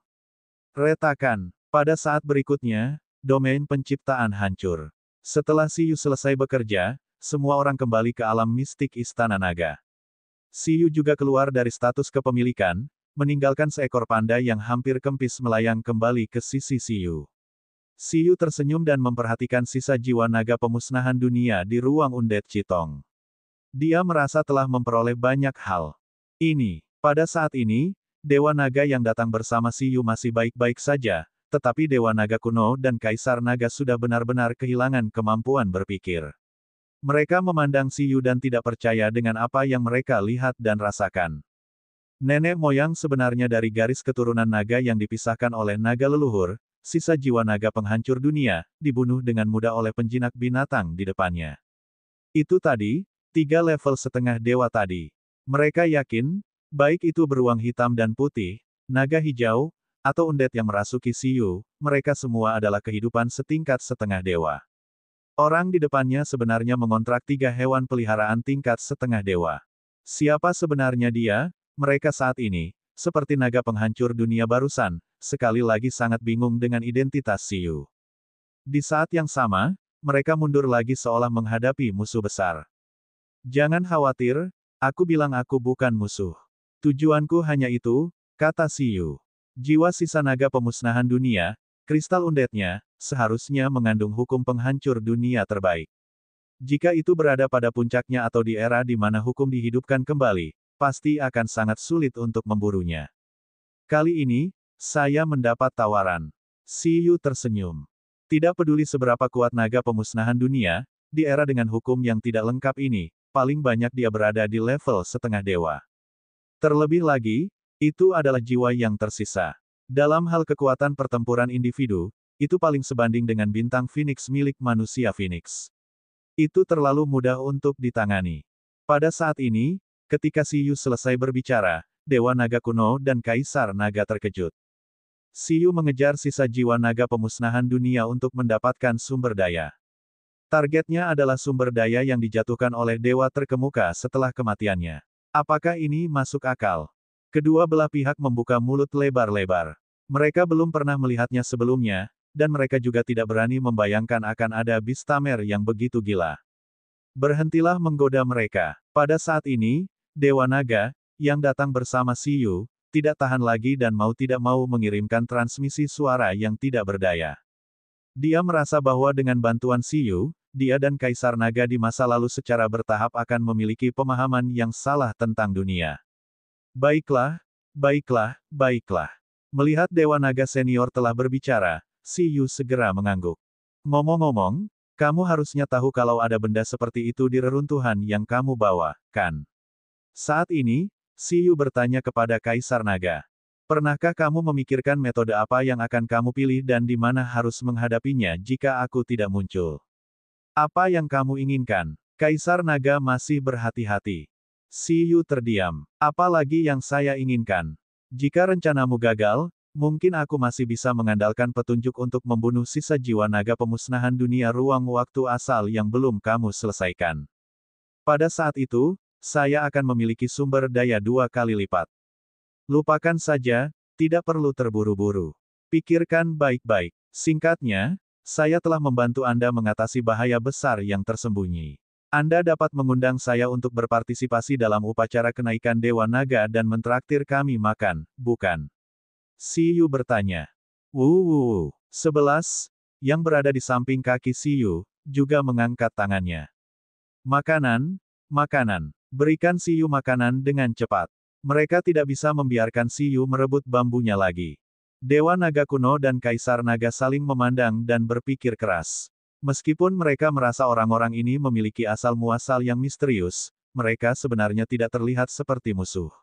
Retakan. Pada saat berikutnya, domain penciptaan hancur. Setelah Siyu selesai bekerja, semua orang kembali ke alam mistik Istana Naga. Siyu juga keluar dari status kepemilikan, meninggalkan seekor panda yang hampir kempis melayang kembali ke sisi Siyu. Siyu tersenyum dan memperhatikan sisa jiwa naga pemusnahan dunia di ruang Undead Chitong. Dia merasa telah memperoleh banyak hal. Pada saat ini, Dewa Naga yang datang bersama Siyu masih baik-baik saja, tetapi Dewa Naga kuno dan Kaisar Naga sudah benar-benar kehilangan kemampuan berpikir. Mereka memandang Siyu dan tidak percaya dengan apa yang mereka lihat dan rasakan. Nenek moyang sebenarnya dari garis keturunan naga yang dipisahkan oleh naga leluhur, sisa jiwa naga penghancur dunia, dibunuh dengan mudah oleh penjinak binatang di depannya. Itu tadi, 3 level setengah dewa tadi. Mereka yakin, Baik itu beruang hitam dan putih, naga hijau, atau undead yang merasuki Siyu, mereka semua adalah kehidupan setingkat setengah dewa. Orang di depannya sebenarnya mengontrak 3 hewan peliharaan tingkat setengah dewa. Siapa sebenarnya dia? Mereka saat ini, seperti naga penghancur dunia barusan, sekali lagi sangat bingung dengan identitas Siyu. Di saat yang sama, mereka mundur lagi seolah menghadapi musuh besar. Jangan khawatir, aku bilang aku bukan musuh. Tujuanku hanya itu, kata Siyu. Jiwa sisa naga pemusnahan dunia, kristal undetnya, seharusnya mengandung hukum penghancur dunia terbaik. Jika itu berada pada puncaknya atau di era di mana hukum dihidupkan kembali, pasti akan sangat sulit untuk memburunya. Kali ini, saya mendapat tawaran. Siyu tersenyum. Tidak peduli seberapa kuat naga pemusnahan dunia, di era dengan hukum yang tidak lengkap ini, paling banyak dia berada di level setengah dewa. Terlebih lagi, itu adalah jiwa yang tersisa. Dalam hal kekuatan pertempuran individu, itu paling sebanding dengan bintang Phoenix milik manusia Phoenix. Itu terlalu mudah untuk ditangani. Pada saat ini, ketika Siyu selesai berbicara, Dewa Naga Kuno dan Kaisar Naga terkejut. Siyu mengejar sisa jiwa naga pemusnahan dunia untuk mendapatkan sumber daya. Targetnya adalah sumber daya yang dijatuhkan oleh dewa terkemuka setelah kematiannya. Apakah ini masuk akal? Kedua belah pihak membuka mulut lebar-lebar. Mereka belum pernah melihatnya sebelumnya, dan mereka juga tidak berani membayangkan akan ada Bistamer yang begitu gila. Berhentilah menggoda mereka. Pada saat ini, Dewa Naga, yang datang bersama Siyu, tidak tahan lagi dan mau tidak mau mengirimkan transmisi suara yang tidak berdaya. Dia merasa bahwa dengan bantuan Siyu, dia dan Kaisar Naga di masa lalu secara bertahap akan memiliki pemahaman yang salah tentang dunia. Baiklah, baiklah, baiklah. Melihat Dewa Naga Senior telah berbicara, Siyu segera mengangguk. Ngomong-ngomong, kamu harusnya tahu kalau ada benda seperti itu di reruntuhan yang kamu bawa, kan? Saat ini, Siyu bertanya kepada Kaisar Naga. Pernahkah kamu memikirkan metode apa yang akan kamu pilih dan di mana harus menghadapinya jika aku tidak muncul? Apa yang kamu inginkan? Kaisar Naga masih berhati-hati. Siyu terdiam. Apalagi yang saya inginkan? Jika rencanamu gagal, mungkin aku masih bisa mengandalkan petunjuk untuk membunuh sisa jiwa naga pemusnahan dunia ruang waktu asal yang belum kamu selesaikan. Pada saat itu, saya akan memiliki sumber daya 2 kali lipat. Lupakan saja, tidak perlu terburu-buru. Pikirkan baik-baik. Singkatnya, saya telah membantu Anda mengatasi bahaya besar yang tersembunyi. Anda dapat mengundang saya untuk berpartisipasi dalam upacara kenaikan Dewa Naga dan mentraktir kami makan, bukan? Siyu bertanya. 11, yang berada di samping kaki Siyu, juga mengangkat tangannya. Makanan, makanan. Berikan Siyu makanan dengan cepat. Mereka tidak bisa membiarkan Siyu merebut bambunya lagi. Dewa Naga Kuno dan Kaisar Naga saling memandang dan berpikir keras. Meskipun mereka merasa orang-orang ini memiliki asal-muasal yang misterius, mereka sebenarnya tidak terlihat seperti musuh.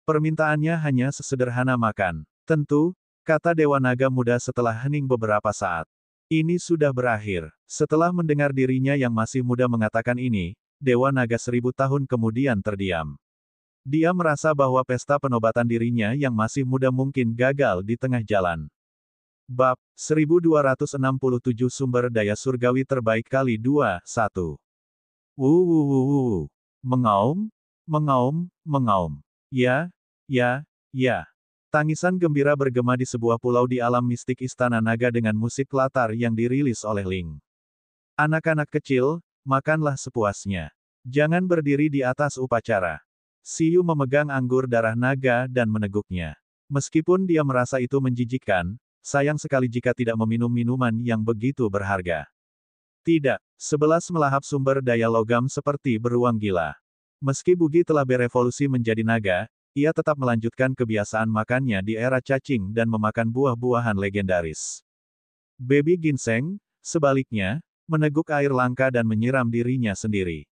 Permintaannya hanya sesederhana makan. Tentu, kata Dewa Naga Muda setelah hening beberapa saat. Ini sudah berakhir. Setelah mendengar dirinya yang masih muda mengatakan ini, Dewa Naga 1000 tahun kemudian terdiam. Dia merasa bahwa pesta penobatan dirinya yang masih muda mungkin gagal di tengah jalan. Bab 1267 Sumber Daya Surgawi Terbaik kali 2, 1. Mengaum, mengaum, mengaum. Ya, ya, ya. Tangisan gembira bergema di sebuah pulau di alam mistik Istana Naga dengan musik latar yang dirilis oleh Ling. Anak-anak kecil, makanlah sepuasnya. Jangan berdiri di atas upacara. Siyu memegang anggur darah naga dan meneguknya. Meskipun dia merasa itu menjijikkan, sayang sekali jika tidak meminum minuman yang begitu berharga. Tidak, 11 melahap sumber daya logam seperti beruang gila. Meski Bugi telah berevolusi menjadi naga, ia tetap melanjutkan kebiasaan makannya di era cacing dan memakan buah-buahan legendaris. Baby Ginseng, sebaliknya, meneguk air langka dan menyiram dirinya sendiri.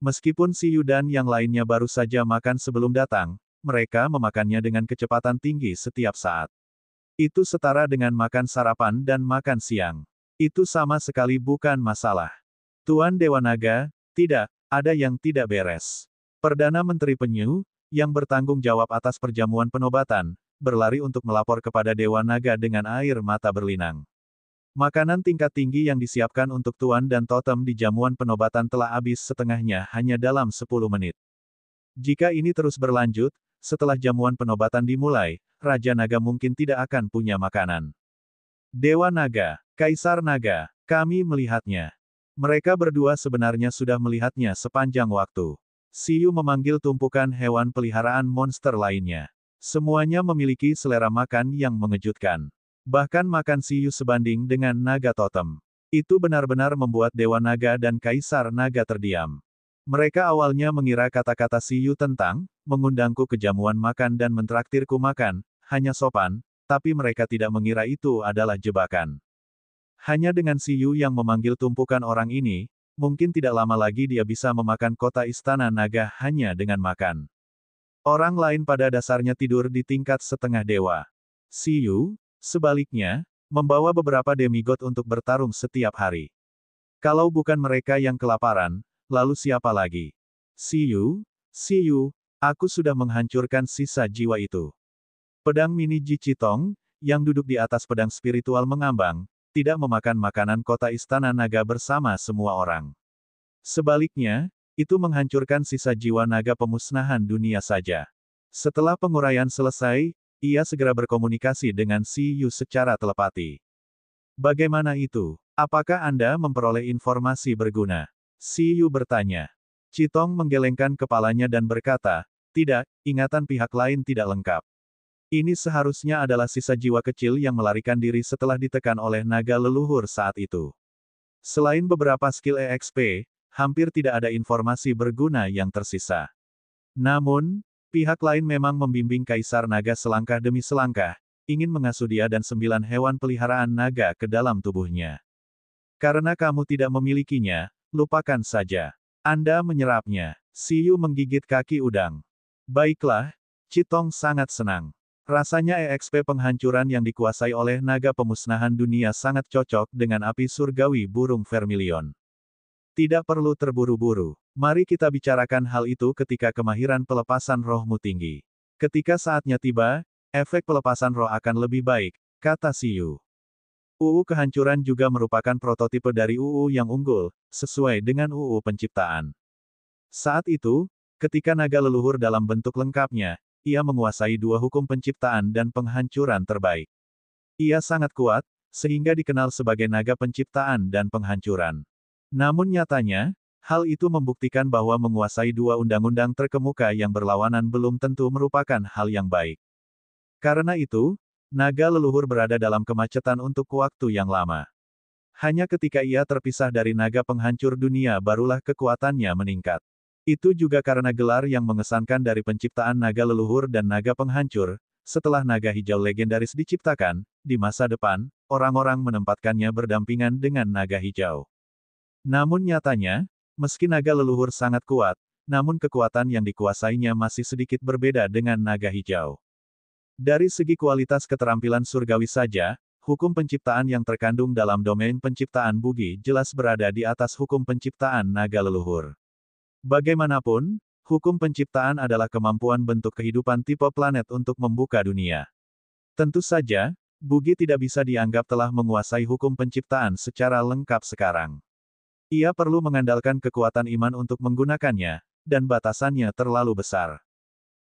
Meskipun Siyu dan yang lainnya baru saja makan sebelum datang, mereka memakannya dengan kecepatan tinggi setiap saat. Itu setara dengan makan sarapan dan makan siang. Itu sama sekali bukan masalah. Tuan Dewa Naga, tidak, ada yang tidak beres. Perdana Menteri Penyu, yang bertanggung jawab atas perjamuan penobatan, berlari untuk melapor kepada Dewa Naga dengan air mata berlinang. Makanan tingkat tinggi yang disiapkan untuk Tuan dan Totem di jamuan penobatan telah habis setengahnya hanya dalam 10 menit. Jika ini terus berlanjut, setelah jamuan penobatan dimulai, Raja Naga mungkin tidak akan punya makanan. Dewa Naga, Kaisar Naga, kami melihatnya. Mereka berdua sebenarnya sudah melihatnya sepanjang waktu. Siyu memanggil tumpukan hewan peliharaan monster lainnya. Semuanya memiliki selera makan yang mengejutkan. Bahkan makan Siyu sebanding dengan naga totem. Itu benar-benar membuat Dewa Naga dan Kaisar Naga terdiam. Mereka awalnya mengira kata-kata Siyu tentang mengundangku ke jamuan makan dan mentraktirku makan hanya sopan, tapi mereka tidak mengira itu adalah jebakan. Hanya dengan Siyu yang memanggil tumpukan orang ini, mungkin tidak lama lagi dia bisa memakan kota Istana Naga hanya dengan makan. Orang lain pada dasarnya tidur di tingkat setengah dewa. Siyu, sebaliknya, membawa beberapa demigod untuk bertarung setiap hari. Kalau bukan mereka yang kelaparan, lalu siapa lagi? Siyu, aku sudah menghancurkan sisa jiwa itu. Pedang mini Ji Chitong, yang duduk di atas pedang spiritual mengambang, tidak memakan makanan kota Istana Naga bersama semua orang. Sebaliknya, itu menghancurkan sisa jiwa naga pemusnahan dunia saja. Setelah penguraian selesai, ia segera berkomunikasi dengan Siyu secara telepati. Bagaimana itu? Apakah Anda memperoleh informasi berguna? Siyu bertanya. Chitong menggelengkan kepalanya dan berkata, tidak, ingatan pihak lain tidak lengkap. Ini seharusnya adalah sisa jiwa kecil yang melarikan diri setelah ditekan oleh naga leluhur saat itu. Selain beberapa skill EXP, hampir tidak ada informasi berguna yang tersisa. Namun, pihak lain memang membimbing Kaisar Naga selangkah demi selangkah, ingin mengasuh dia dan 9 hewan peliharaan naga ke dalam tubuhnya. Karena kamu tidak memilikinya, lupakan saja. Anda menyerapnya. Siyu menggigit kaki udang. Baiklah, Chitong sangat senang. Rasanya EXP penghancuran yang dikuasai oleh naga pemusnahan dunia sangat cocok dengan api surgawi burung vermilion. Tidak perlu terburu-buru. Mari kita bicarakan hal itu ketika kemahiran pelepasan rohmu tinggi. Ketika saatnya tiba, efek pelepasan roh akan lebih baik, kata Siyu. UU kehancuran juga merupakan prototipe dari UU yang unggul, sesuai dengan UU penciptaan. Saat itu, ketika naga leluhur dalam bentuk lengkapnya, ia menguasai 2 hukum penciptaan dan penghancuran terbaik. Ia sangat kuat, sehingga dikenal sebagai naga penciptaan dan penghancuran. Namun nyatanya, hal itu membuktikan bahwa menguasai 2 undang-undang terkemuka yang berlawanan belum tentu merupakan hal yang baik. Karena itu, naga leluhur berada dalam kemacetan untuk waktu yang lama. Hanya ketika ia terpisah dari naga penghancur dunia barulah kekuatannya meningkat. Itu juga karena gelar yang mengesankan dari penciptaan naga leluhur dan naga penghancur, setelah naga hijau legendaris diciptakan, di masa depan, orang-orang menempatkannya berdampingan dengan naga hijau. Namun nyatanya, meski naga leluhur sangat kuat, namun kekuatan yang dikuasainya masih sedikit berbeda dengan naga hijau. Dari segi kualitas keterampilan surgawi saja, hukum penciptaan yang terkandung dalam domain penciptaan Bugi jelas berada di atas hukum penciptaan naga leluhur. Bagaimanapun, hukum penciptaan adalah kemampuan bentuk kehidupan tipe planet untuk membuka dunia. Tentu saja, Bugi tidak bisa dianggap telah menguasai hukum penciptaan secara lengkap sekarang. Ia perlu mengandalkan kekuatan iman untuk menggunakannya, dan batasannya terlalu besar.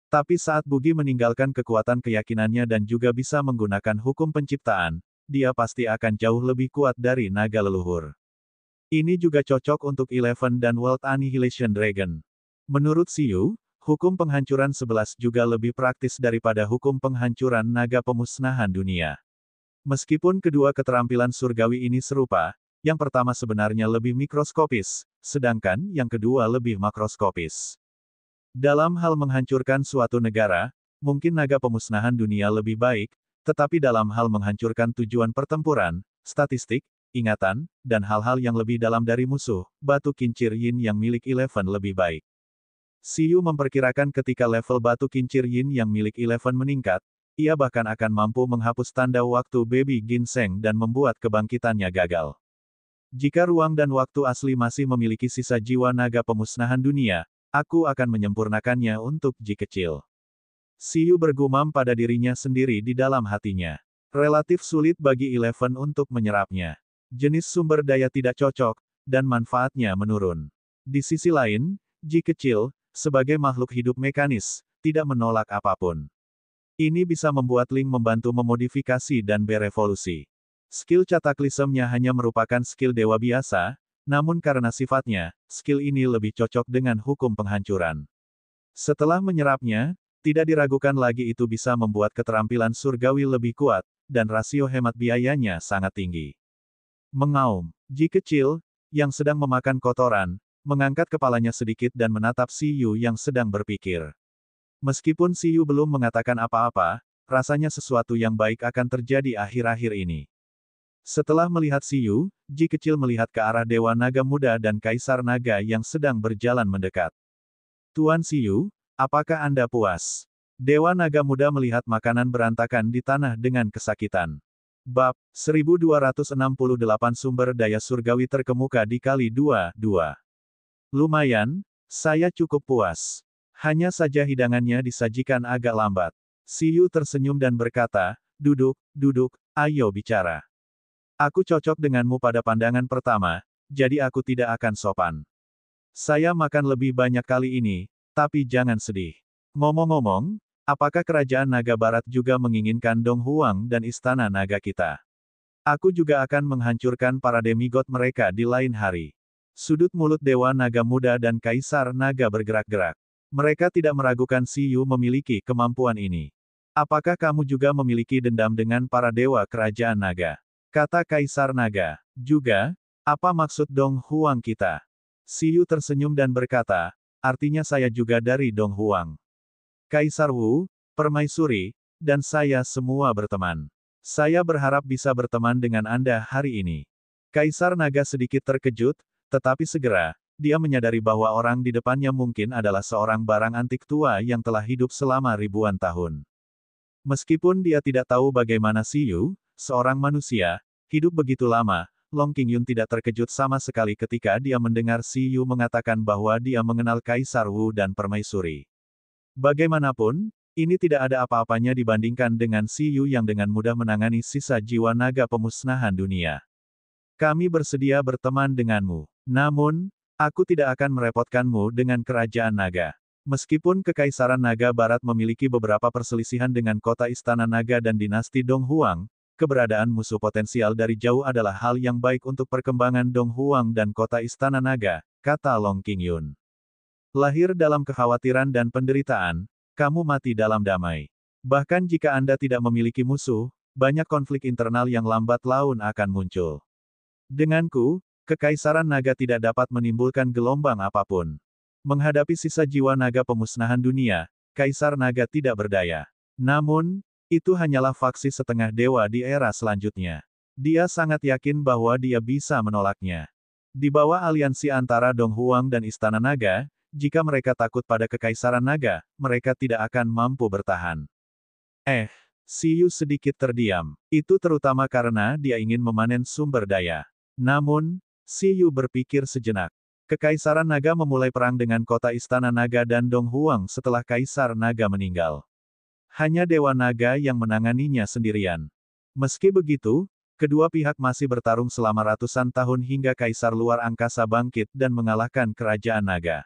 Tapi saat Bugi meninggalkan kekuatan keyakinannya dan juga bisa menggunakan hukum penciptaan, dia pasti akan jauh lebih kuat dari naga leluhur. Ini juga cocok untuk Eleven dan World Annihilation Dragon. Menurut Siyu, hukum penghancuran 11 juga lebih praktis daripada hukum penghancuran naga pemusnahan dunia. Meskipun kedua keterampilan surgawi ini serupa, yang pertama sebenarnya lebih mikroskopis, sedangkan yang kedua lebih makroskopis. Dalam hal menghancurkan suatu negara, mungkin naga pemusnahan dunia lebih baik, tetapi dalam hal menghancurkan tujuan pertempuran, statistik, ingatan, dan hal-hal yang lebih dalam dari musuh, batu kincir yin yang milik Eleven lebih baik. Siyu memperkirakan ketika level batu kincir yin yang milik Eleven meningkat, ia bahkan akan mampu menghapus tanda waktu baby ginseng dan membuat kebangkitannya gagal. Jika ruang dan waktu asli masih memiliki sisa jiwa naga pemusnahan dunia, Aku akan menyempurnakannya untuk Ji kecil. Siyu bergumam pada dirinya sendiri di dalam hatinya. Relatif sulit bagi Eleven untuk menyerapnya. Jenis sumber daya tidak cocok, dan manfaatnya menurun. Di sisi lain, Ji kecil, sebagai makhluk hidup mekanis, tidak menolak apapun. Ini bisa membuat Ling membantu memodifikasi dan berevolusi. Skill Cataclysm-nya hanya merupakan skill dewa biasa, namun karena sifatnya, skill ini lebih cocok dengan hukum penghancuran. Setelah menyerapnya, tidak diragukan lagi itu bisa membuat keterampilan surgawi lebih kuat, dan rasio hemat biayanya sangat tinggi. Mengaum, Ji kecil, yang sedang memakan kotoran, mengangkat kepalanya sedikit dan menatap Siyu yang sedang berpikir. Meskipun Siyu belum mengatakan apa-apa, rasanya sesuatu yang baik akan terjadi akhir-akhir ini. Setelah melihat Siyu, Ji kecil melihat ke arah Dewa Naga Muda dan Kaisar Naga yang sedang berjalan mendekat. Tuan Siyu, apakah Anda puas? Dewa Naga Muda melihat makanan berantakan di tanah dengan kesakitan. Bab 1268 Sumber Daya Surgawi Terkemuka dikali 2. Lumayan, saya cukup puas. Hanya saja hidangannya disajikan agak lambat. Siyu tersenyum dan berkata, duduk, ayo bicara. Aku cocok denganmu pada pandangan pertama, jadi aku tidak akan sopan. Saya makan lebih banyak kali ini, tapi jangan sedih. Ngomong-ngomong, apakah kerajaan naga barat juga menginginkan Dong Huang dan istana naga kita? Aku juga akan menghancurkan para demigod mereka di lain hari. Sudut mulut Dewa Naga Muda dan Kaisar Naga bergerak-gerak. Mereka tidak meragukan Siyu memiliki kemampuan ini. Apakah kamu juga memiliki dendam dengan para dewa kerajaan naga? Kata Kaisar Naga. Juga, apa maksud Dong Huang kita? Siyu tersenyum dan berkata, artinya saya juga dari Dong Huang. Kaisar Wu, Permaisuri, dan saya semua berteman. Saya berharap bisa berteman dengan Anda hari ini. Kaisar Naga sedikit terkejut, tetapi segera, dia menyadari bahwa orang di depannya mungkin adalah seorang barang antik tua yang telah hidup selama ribuan tahun. Meskipun dia tidak tahu bagaimana Siyu, seorang manusia, hidup begitu lama, Long Qingyun tidak terkejut sama sekali ketika dia mendengar Siyu mengatakan bahwa dia mengenal Kaisar Wu dan Permaisuri. Bagaimanapun, ini tidak ada apa-apanya dibandingkan dengan Siyu yang dengan mudah menangani sisa jiwa naga pemusnahan dunia. Kami bersedia berteman denganmu. Namun, aku tidak akan merepotkanmu dengan kerajaan naga. Meskipun Kekaisaran Naga Barat memiliki beberapa perselisihan dengan kota Istana Naga dan dinasti Dong Huang, keberadaan musuh potensial dari jauh adalah hal yang baik untuk perkembangan Dong Huang dan kota Istana Naga, kata Long Qingyun. Lahir dalam kekhawatiran dan penderitaan, kamu mati dalam damai. Bahkan jika Anda tidak memiliki musuh, banyak konflik internal yang lambat laun akan muncul. Denganku, Kekaisaran Naga tidak dapat menimbulkan gelombang apapun. Menghadapi sisa jiwa naga pemusnahan dunia, Kaisar Naga tidak berdaya. Namun, itu hanyalah faksi setengah dewa di era selanjutnya. Dia sangat yakin bahwa dia bisa menolaknya. Di bawah aliansi antara Dong Huang dan Istana Naga, jika mereka takut pada Kekaisaran Naga, mereka tidak akan mampu bertahan. Siyu sedikit terdiam. Itu terutama karena dia ingin memanen sumber daya. Namun, Siyu berpikir sejenak. Kekaisaran Naga memulai perang dengan kota Istana Naga dan Dong Huang setelah Kaisar Naga meninggal. Hanya Dewa Naga yang menanganinya sendirian. Meski begitu, kedua pihak masih bertarung selama ratusan tahun hingga Kaisar luar angkasa bangkit dan mengalahkan kerajaan naga.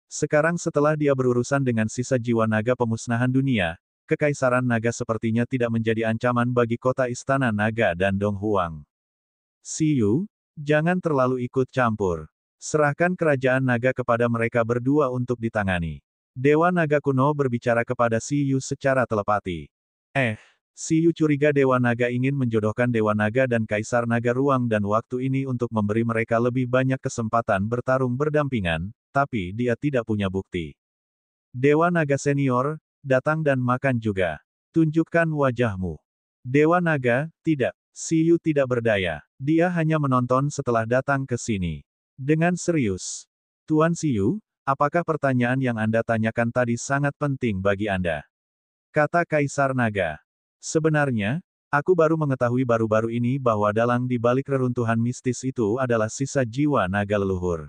Sekarang setelah dia berurusan dengan sisa jiwa naga pemusnahan dunia, Kekaisaran Naga sepertinya tidak menjadi ancaman bagi kota Istana Naga dan Dong Huang. Siyu, jangan terlalu ikut campur. Serahkan kerajaan naga kepada mereka berdua untuk ditangani. Dewa Naga kuno berbicara kepada Siyu secara telepati. Siyu curiga Dewa Naga ingin menjodohkan Dewa Naga dan Kaisar Naga ruang dan waktu ini untuk memberi mereka lebih banyak kesempatan bertarung berdampingan, tapi dia tidak punya bukti. Dewa Naga senior, datang dan makan juga. Tunjukkan wajahmu. Dewa Naga, tidak. Siyu tidak berdaya. Dia hanya menonton setelah datang ke sini. Dengan serius. Tuan Siyu, apakah pertanyaan yang Anda tanyakan tadi sangat penting bagi Anda? Kata Kaisar Naga. Sebenarnya, aku baru mengetahui baru-baru ini bahwa dalang di balik reruntuhan mistis itu adalah sisa jiwa naga leluhur.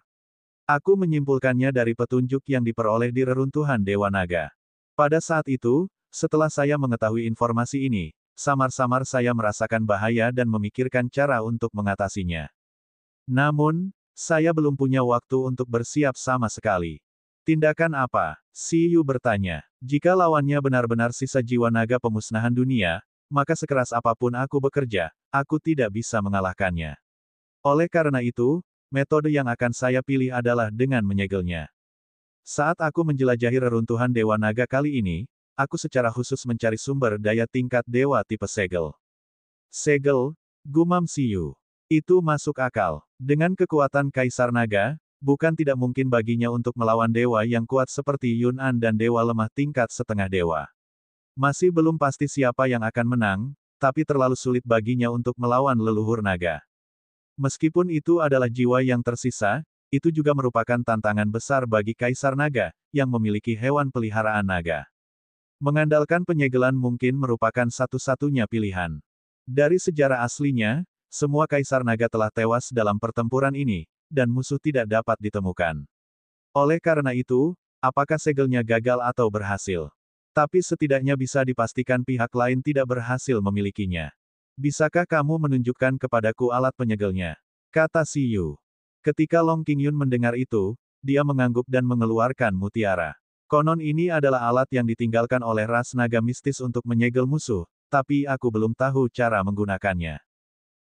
Aku menyimpulkannya dari petunjuk yang diperoleh di reruntuhan Dewa Naga. Pada saat itu, setelah saya mengetahui informasi ini, samar-samar saya merasakan bahaya dan memikirkan cara untuk mengatasinya. Namun, saya belum punya waktu untuk bersiap sama sekali. Tindakan apa? Si Yu bertanya. Jika lawannya benar-benar sisa jiwa naga pemusnahan dunia, maka sekeras apapun aku bekerja, aku tidak bisa mengalahkannya. Oleh karena itu, metode yang akan saya pilih adalah dengan menyegelnya. Saat aku menjelajahi reruntuhan Dewa Naga kali ini, aku secara khusus mencari sumber daya tingkat dewa tipe segel. Segel, gumam Si Yu. Itu masuk akal. Dengan kekuatan Kaisar Naga, bukan tidak mungkin baginya untuk melawan dewa yang kuat seperti Yun An dan dewa lemah tingkat setengah dewa. Masih belum pasti siapa yang akan menang, tapi terlalu sulit baginya untuk melawan leluhur naga. Meskipun itu adalah jiwa yang tersisa, itu juga merupakan tantangan besar bagi Kaisar Naga, yang memiliki hewan peliharaan naga. Mengandalkan penyegelan mungkin merupakan satu-satunya pilihan. Dari sejarah aslinya, semua Kaisar Naga telah tewas dalam pertempuran ini, dan musuh tidak dapat ditemukan. Oleh karena itu, apakah segelnya gagal atau berhasil? Tapi setidaknya bisa dipastikan pihak lain tidak berhasil memilikinya. Bisakah kamu menunjukkan kepadaku alat penyegelnya? Kata Si Yu. Ketika Long Qingyun mendengar itu, dia mengangguk dan mengeluarkan mutiara. Konon ini adalah alat yang ditinggalkan oleh ras naga mistis untuk menyegel musuh, tapi aku belum tahu cara menggunakannya.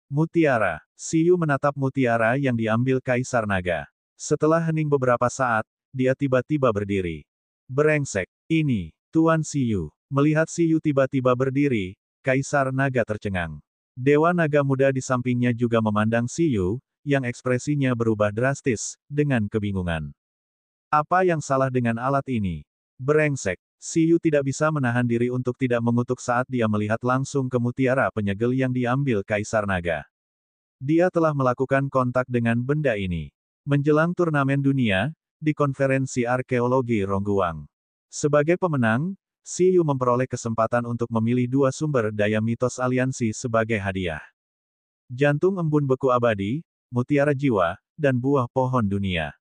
Mutiara. Si Yu menatap mutiara yang diambil Kaisar Naga. Setelah hening beberapa saat, dia tiba-tiba berdiri. Brengsek. Ini, Tuan Si Yu. Melihat Si Yu tiba-tiba berdiri, Kaisar Naga tercengang. Dewa Naga muda di sampingnya juga memandang Si Yu, yang ekspresinya berubah drastis, dengan kebingungan. Apa yang salah dengan alat ini? Brengsek. Si Yu tidak bisa menahan diri untuk tidak mengutuk saat dia melihat langsung ke mutiara penyegel yang diambil Kaisar Naga. Dia telah melakukan kontak dengan benda ini. Menjelang turnamen dunia, di konferensi arkeologi Rongguang. Sebagai pemenang, Si Yu memperoleh kesempatan untuk memilih dua sumber daya mitos aliansi sebagai hadiah. Jantung embun beku abadi, mutiara jiwa, dan buah pohon dunia.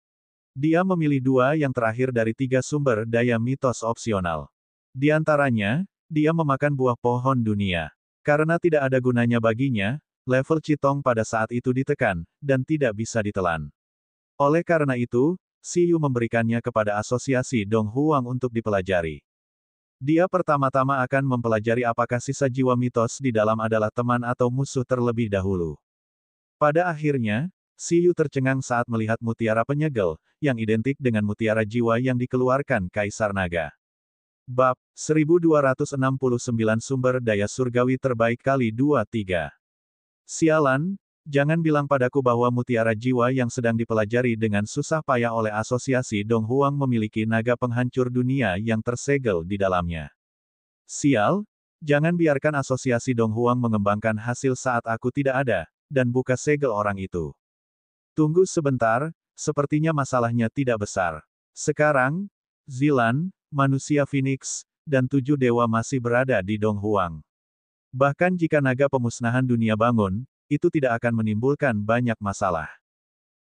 Dia memilih dua yang terakhir dari tiga sumber daya mitos opsional. Di antaranya, dia memakan buah pohon dunia. Karena tidak ada gunanya baginya, level Citong pada saat itu ditekan, dan tidak bisa ditelan. Oleh karena itu, Si Yu memberikannya kepada asosiasi Dong Huang untuk dipelajari. Dia pertama-tama akan mempelajari apakah sisa jiwa mitos di dalam adalah teman atau musuh terlebih dahulu. Pada akhirnya, Si Yu tercengang saat melihat mutiara penyegel, yang identik dengan mutiara jiwa yang dikeluarkan Kaisar Naga. Bab 1269 Sumber Daya Surgawi Terbaik kali 2-3. Sialan, jangan bilang padaku bahwa mutiara jiwa yang sedang dipelajari dengan susah payah oleh asosiasi Dong Huang memiliki naga penghancur dunia yang tersegel di dalamnya. Sial, jangan biarkan asosiasi Dong Huang mengembangkan hasil saat aku tidak ada, dan buka segel orang itu. Tunggu sebentar, sepertinya masalahnya tidak besar. Sekarang, Zilan, manusia Phoenix, dan 7 dewa masih berada di Dong Huang. Bahkan jika naga pemusnahan dunia bangun, itu tidak akan menimbulkan banyak masalah.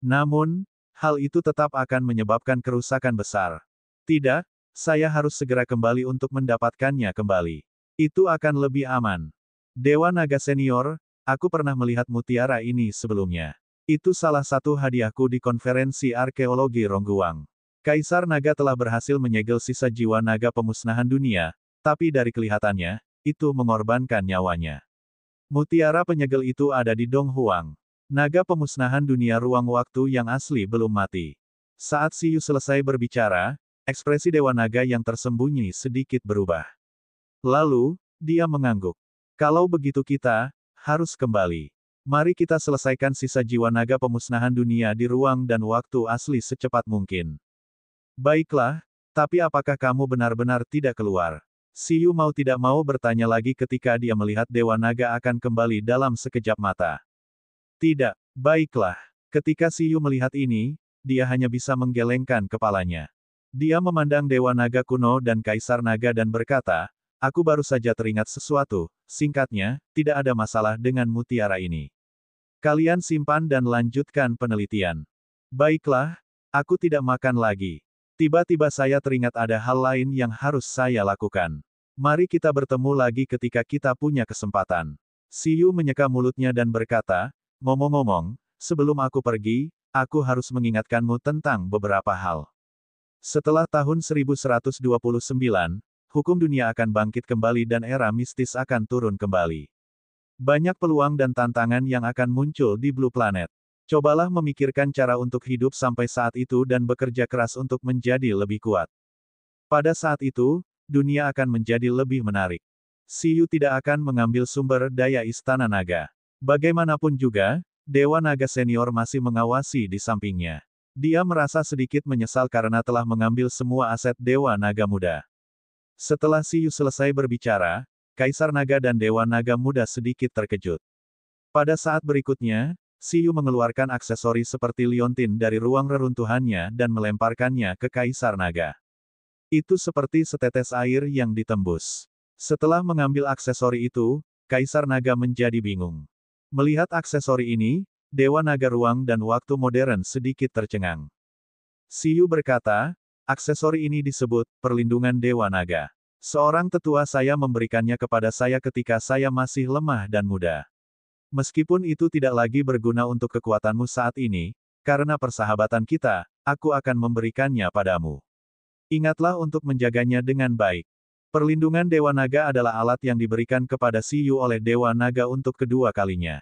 Namun, hal itu tetap akan menyebabkan kerusakan besar. Tidak, saya harus segera kembali untuk mendapatkannya kembali. Itu akan lebih aman. Dewa Naga Senior, aku pernah melihat mutiara ini sebelumnya. Itu salah satu hadiahku di konferensi arkeologi Rongguang. Kaisar Naga telah berhasil menyegel sisa jiwa naga pemusnahan dunia, tapi dari kelihatannya, itu mengorbankan nyawanya. Mutiara penyegel itu ada di Dong Huang. Naga pemusnahan dunia ruang waktu yang asli belum mati. Saat Si Yu selesai berbicara, ekspresi Dewa Naga yang tersembunyi sedikit berubah. Lalu, dia mengangguk. Kalau begitu kita harus kembali. Mari kita selesaikan sisa jiwa naga pemusnahan dunia di ruang dan waktu asli secepat mungkin. Baiklah, tapi apakah kamu benar-benar tidak keluar? Si Yu mau tidak mau bertanya lagi ketika dia melihat Dewa Naga akan kembali dalam sekejap mata. Tidak, baiklah. Ketika Si Yu melihat ini, dia hanya bisa menggelengkan kepalanya. Dia memandang Dewa Naga kuno dan Kaisar Naga dan berkata, aku baru saja teringat sesuatu, singkatnya, tidak ada masalah dengan mutiara ini. Kalian simpan dan lanjutkan penelitian. Baiklah, Aku tidak makan lagi. Tiba-tiba saya teringat ada hal lain yang harus saya lakukan. Mari kita bertemu lagi ketika kita punya kesempatan. Siyu menyeka mulutnya dan berkata, ngomong-ngomong, sebelum aku pergi, aku harus mengingatkanmu tentang beberapa hal. Setelah tahun 1129, hukum dunia akan bangkit kembali dan era mistis akan turun kembali. Banyak peluang dan tantangan yang akan muncul di Blue Planet. Cobalah memikirkan cara untuk hidup sampai saat itu dan bekerja keras untuk menjadi lebih kuat. Pada saat itu, dunia akan menjadi lebih menarik. Siyu tidak akan mengambil sumber daya Istana Naga. Bagaimanapun juga, Dewa Naga Senior masih mengawasi di sampingnya. Dia merasa sedikit menyesal karena telah mengambil semua aset Dewa Naga Muda. Setelah Siyu selesai berbicara, Kaisar Naga dan Dewa Naga Muda sedikit terkejut. Pada saat berikutnya, Siyu mengeluarkan aksesori seperti liontin dari ruang reruntuhannya dan melemparkannya ke Kaisar Naga. Itu seperti setetes air yang ditembus. Setelah mengambil aksesori itu, Kaisar Naga menjadi bingung. Melihat aksesori ini, Dewa Naga Ruang dan Waktu Modern sedikit tercengang. Siyu berkata, aksesori ini disebut perlindungan Dewa Naga. Seorang tetua saya memberikannya kepada saya ketika saya masih lemah dan muda. Meskipun itu tidak lagi berguna untuk kekuatanmu saat ini, karena persahabatan kita, aku akan memberikannya padamu. Ingatlah untuk menjaganya dengan baik. Perlindungan Dewa Naga adalah alat yang diberikan kepada Siyu oleh Dewa Naga untuk kedua kalinya.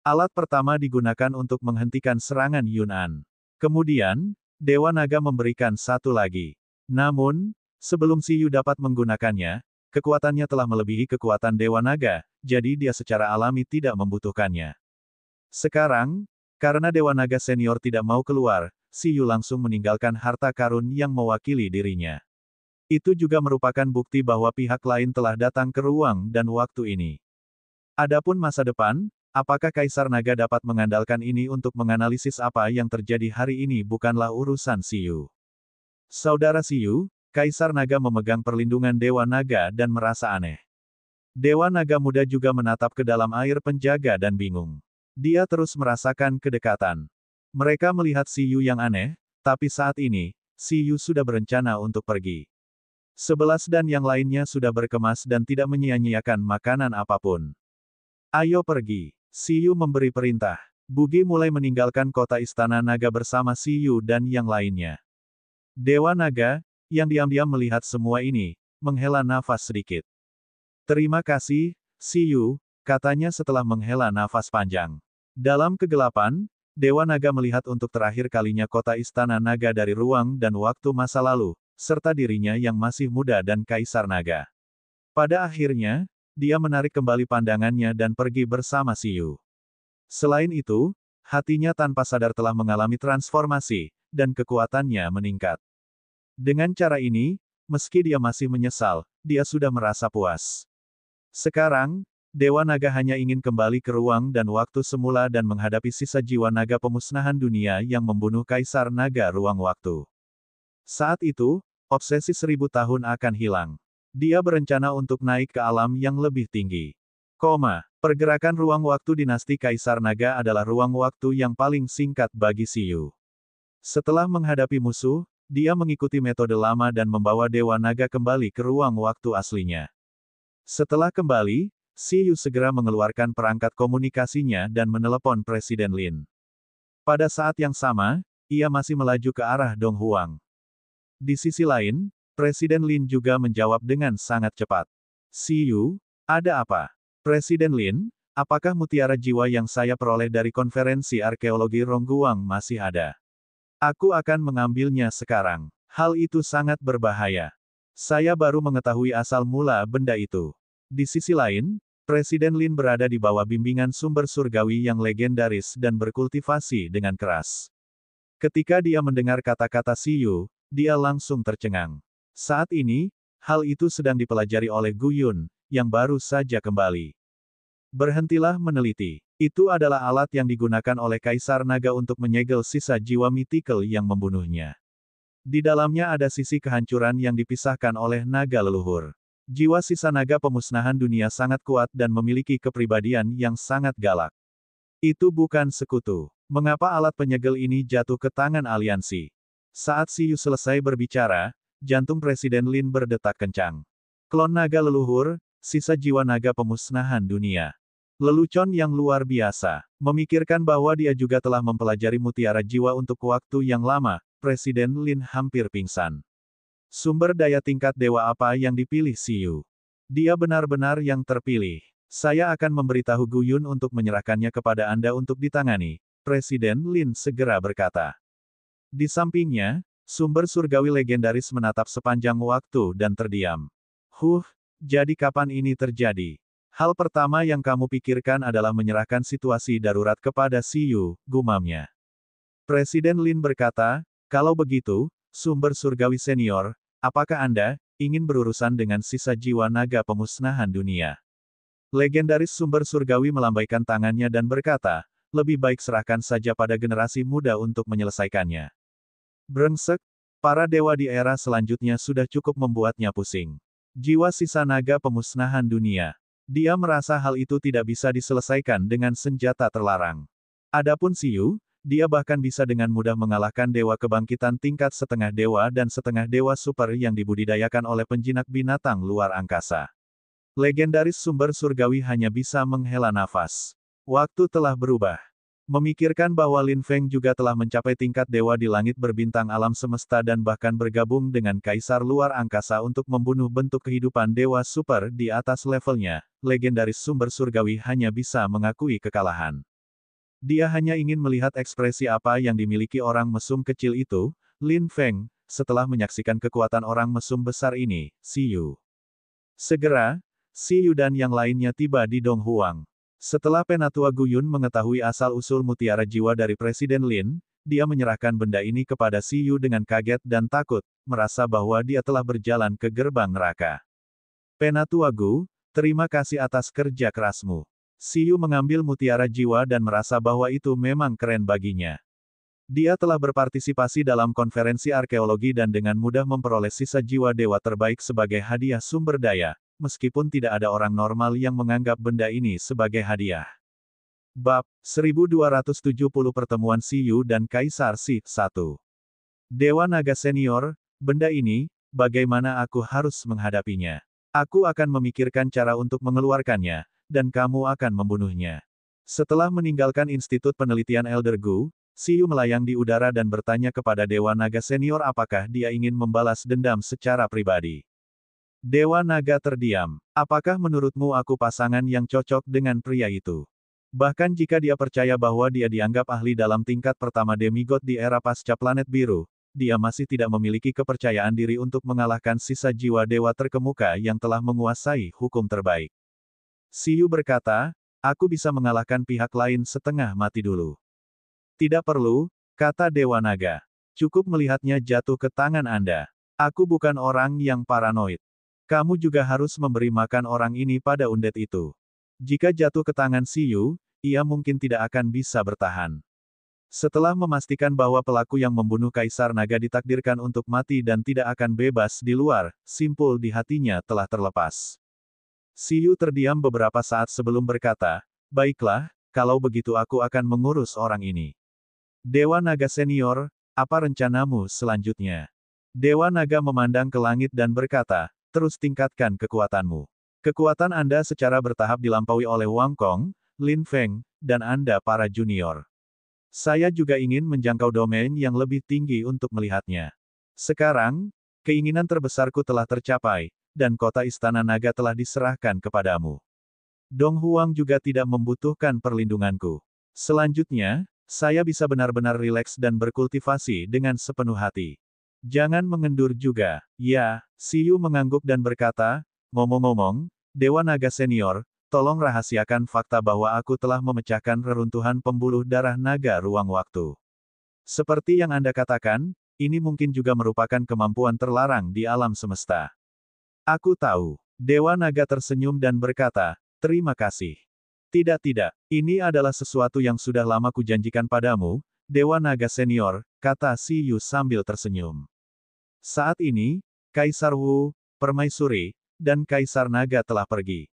Alat pertama digunakan untuk menghentikan serangan Yun'an. Kemudian, Dewa Naga memberikan satu lagi. Namun, sebelum Siyu dapat menggunakannya, kekuatannya telah melebihi kekuatan Dewa Naga, jadi dia secara alami tidak membutuhkannya. Sekarang, karena Dewa Naga Senior tidak mau keluar, Siyu langsung meninggalkan harta karun yang mewakili dirinya. Itu juga merupakan bukti bahwa pihak lain telah datang ke ruang dan waktu ini. Adapun masa depan, apakah Kaisar Naga dapat mengandalkan ini untuk menganalisis apa yang terjadi hari ini bukanlah urusan Siyu. Saudara Siyu, Kaisar Naga memegang perlindungan Dewa Naga dan merasa aneh. Dewa Naga Muda juga menatap ke dalam air penjaga dan bingung. Dia terus merasakan kedekatan. Mereka melihat Siyu yang aneh, tapi saat ini, Siyu sudah berencana untuk pergi. 11 dan yang lainnya sudah berkemas dan tidak menyia-nyiakan makanan apapun. Ayo pergi. Siyu memberi perintah. Bugi mulai meninggalkan kota Istana Naga bersama Siyu dan yang lainnya. Dewa Naga, yang diam-diam melihat semua ini, menghela nafas sedikit. Terima kasih, Siyu, katanya setelah menghela nafas panjang. Dalam kegelapan, Dewa Naga melihat untuk terakhir kalinya kota Istana Naga dari ruang dan waktu masa lalu, serta dirinya yang masih muda dan Kaisar Naga. Pada akhirnya, dia menarik kembali pandangannya dan pergi bersama Siyu. Selain itu, hatinya tanpa sadar telah mengalami transformasi, dan kekuatannya meningkat. Dengan cara ini, meski dia masih menyesal, dia sudah merasa puas. Sekarang, Dewa Naga hanya ingin kembali ke ruang dan waktu semula dan menghadapi sisa jiwa naga pemusnahan dunia yang membunuh Kaisar Naga Ruang Waktu. Saat itu, obsesi 1000 tahun akan hilang. Dia berencana untuk naik ke alam yang lebih tinggi. Pergerakan ruang waktu dinasti Kaisar Naga adalah ruang waktu yang paling singkat bagi Siyu. Setelah menghadapi musuh, dia mengikuti metode lama dan membawa Dewa Naga kembali ke ruang waktu aslinya. Setelah kembali, Siyu segera mengeluarkan perangkat komunikasinya dan menelepon Presiden Lin. Pada saat yang sama, ia masih melaju ke arah Dong Huang. Di sisi lain, Presiden Lin juga menjawab dengan sangat cepat. Siyu, ada apa? Presiden Lin, apakah mutiara jiwa yang saya peroleh dari konferensi arkeologi Rongguang masih ada? Aku akan mengambilnya sekarang. Hal itu sangat berbahaya. Saya baru mengetahui asal mula benda itu. Di sisi lain, Presiden Lin berada di bawah bimbingan sumber surgawi yang legendaris dan berkultivasi dengan keras. Ketika dia mendengar kata-kata Siyu, dia langsung tercengang. Saat ini, hal itu sedang dipelajari oleh Gu Yun, yang baru saja kembali. Berhentilah meneliti. Itu adalah alat yang digunakan oleh Kaisar Naga untuk menyegel sisa jiwa mitikal yang membunuhnya. Di dalamnya ada sisi kehancuran yang dipisahkan oleh naga leluhur. Jiwa sisa naga pemusnahan dunia sangat kuat dan memiliki kepribadian yang sangat galak. Itu bukan sekutu. Mengapa alat penyegel ini jatuh ke tangan aliansi? Saat Siyu selesai berbicara, jantung Presiden Lin berdetak kencang. Klon naga leluhur, sisa jiwa naga pemusnahan dunia. Lelucon yang luar biasa. Memikirkan bahwa dia juga telah mempelajari mutiara jiwa untuk waktu yang lama, Presiden Lin hampir pingsan. Sumber daya tingkat dewa apa yang dipilih Siyu? Dia benar-benar yang terpilih. Saya akan memberitahu Gu Yun untuk menyerahkannya kepada Anda untuk ditangani, Presiden Lin segera berkata. Di sampingnya, sumber surgawi legendaris menatap sepanjang waktu dan terdiam. Jadi kapan ini terjadi? Hal pertama yang kamu pikirkan adalah menyerahkan situasi darurat kepada Siyu, gumamnya. Presiden Lin berkata, kalau begitu, sumber surgawi senior, apakah Anda ingin berurusan dengan sisa jiwa naga pemusnahan dunia? Legendaris sumber surgawi melambaikan tangannya dan berkata, lebih baik serahkan saja pada generasi muda untuk menyelesaikannya. Brengsek, para dewa di era selanjutnya sudah cukup membuatnya pusing. Jiwa sisa naga pemusnahan dunia. Dia merasa hal itu tidak bisa diselesaikan dengan senjata terlarang. Adapun Siyu, dia bahkan bisa dengan mudah mengalahkan dewa kebangkitan tingkat setengah dewa dan setengah dewa super yang dibudidayakan oleh penjinak binatang luar angkasa. Legendaris sumber surgawi hanya bisa menghela nafas. Waktu telah berubah. Memikirkan bahwa Lin Feng juga telah mencapai tingkat dewa di langit berbintang alam semesta dan bahkan bergabung dengan kaisar luar angkasa untuk membunuh bentuk kehidupan dewa super di atas levelnya, legendaris sumber surgawi hanya bisa mengakui kekalahan. Dia hanya ingin melihat ekspresi apa yang dimiliki orang mesum kecil itu, Lin Feng, setelah menyaksikan kekuatan orang mesum besar ini, Siyu. Segera, Siyu dan yang lainnya tiba di Donghuang. Setelah Penatua Gu Yun mengetahui asal-usul mutiara jiwa dari Presiden Lin, dia menyerahkan benda ini kepada Siyu dengan kaget dan takut, merasa bahwa dia telah berjalan ke gerbang neraka. Penatua Gu, terima kasih atas kerja kerasmu. Siyu mengambil mutiara jiwa dan merasa bahwa itu memang keren baginya. Dia telah berpartisipasi dalam konferensi arkeologi dan dengan mudah memperoleh sisa jiwa dewa terbaik sebagai hadiah sumber daya, meskipun tidak ada orang normal yang menganggap benda ini sebagai hadiah. Bab 1270 Pertemuan Siyu dan Kaisar Si 1. Dewa Naga Senior, benda ini, bagaimana aku harus menghadapinya? Aku akan memikirkan cara untuk mengeluarkannya, dan kamu akan membunuhnya. Setelah meninggalkan Institut Penelitian Elder Gu, Siyu melayang di udara dan bertanya kepada Dewa Naga Senior apakah dia ingin membalas dendam secara pribadi. Dewa Naga terdiam. Apakah menurutmu aku pasangan yang cocok dengan pria itu? Bahkan jika dia percaya bahwa dia dianggap ahli dalam tingkat pertama demigod di era pasca planet biru, dia masih tidak memiliki kepercayaan diri untuk mengalahkan sisa jiwa dewa terkemuka yang telah menguasai hukum terbaik. Siyu berkata, aku bisa mengalahkan pihak lain setengah mati dulu. Tidak perlu, kata Dewa Naga. Cukup melihatnya jatuh ke tangan Anda. Aku bukan orang yang paranoid. Kamu juga harus memberi makan orang ini pada undet itu. Jika jatuh ke tangan Siyu, ia mungkin tidak akan bisa bertahan. Setelah memastikan bahwa pelaku yang membunuh Kaisar Naga ditakdirkan untuk mati dan tidak akan bebas di luar, simpul di hatinya telah terlepas. Siyu terdiam beberapa saat sebelum berkata, baiklah, kalau begitu aku akan mengurus orang ini. Dewa Naga Senior, apa rencanamu selanjutnya? Dewa Naga memandang ke langit dan berkata, terus tingkatkan kekuatanmu. Kekuatan Anda secara bertahap dilampaui oleh Wang Kong, Lin Feng, dan Anda para junior. Saya juga ingin menjangkau domain yang lebih tinggi untuk melihatnya. Sekarang, keinginan terbesarku telah tercapai, dan kota Istana Naga telah diserahkan kepadamu. Donghuang juga tidak membutuhkan perlindunganku. Selanjutnya, saya bisa benar-benar rileks dan berkultivasi dengan sepenuh hati. Jangan mengendur juga. Ya, Siyu mengangguk dan berkata, ngomong-ngomong, Dewa Naga Senior, tolong rahasiakan fakta bahwa aku telah memecahkan reruntuhan pembuluh darah naga ruang waktu. Seperti yang Anda katakan, ini mungkin juga merupakan kemampuan terlarang di alam semesta. Aku tahu. Dewa Naga tersenyum dan berkata, terima kasih. Tidak, ini adalah sesuatu yang sudah lama kujanjikan padamu, Dewa Naga Senior, kata Siyu sambil tersenyum. Saat ini, Kaisar Wu, Permaisuri, dan Kaisar Naga telah pergi.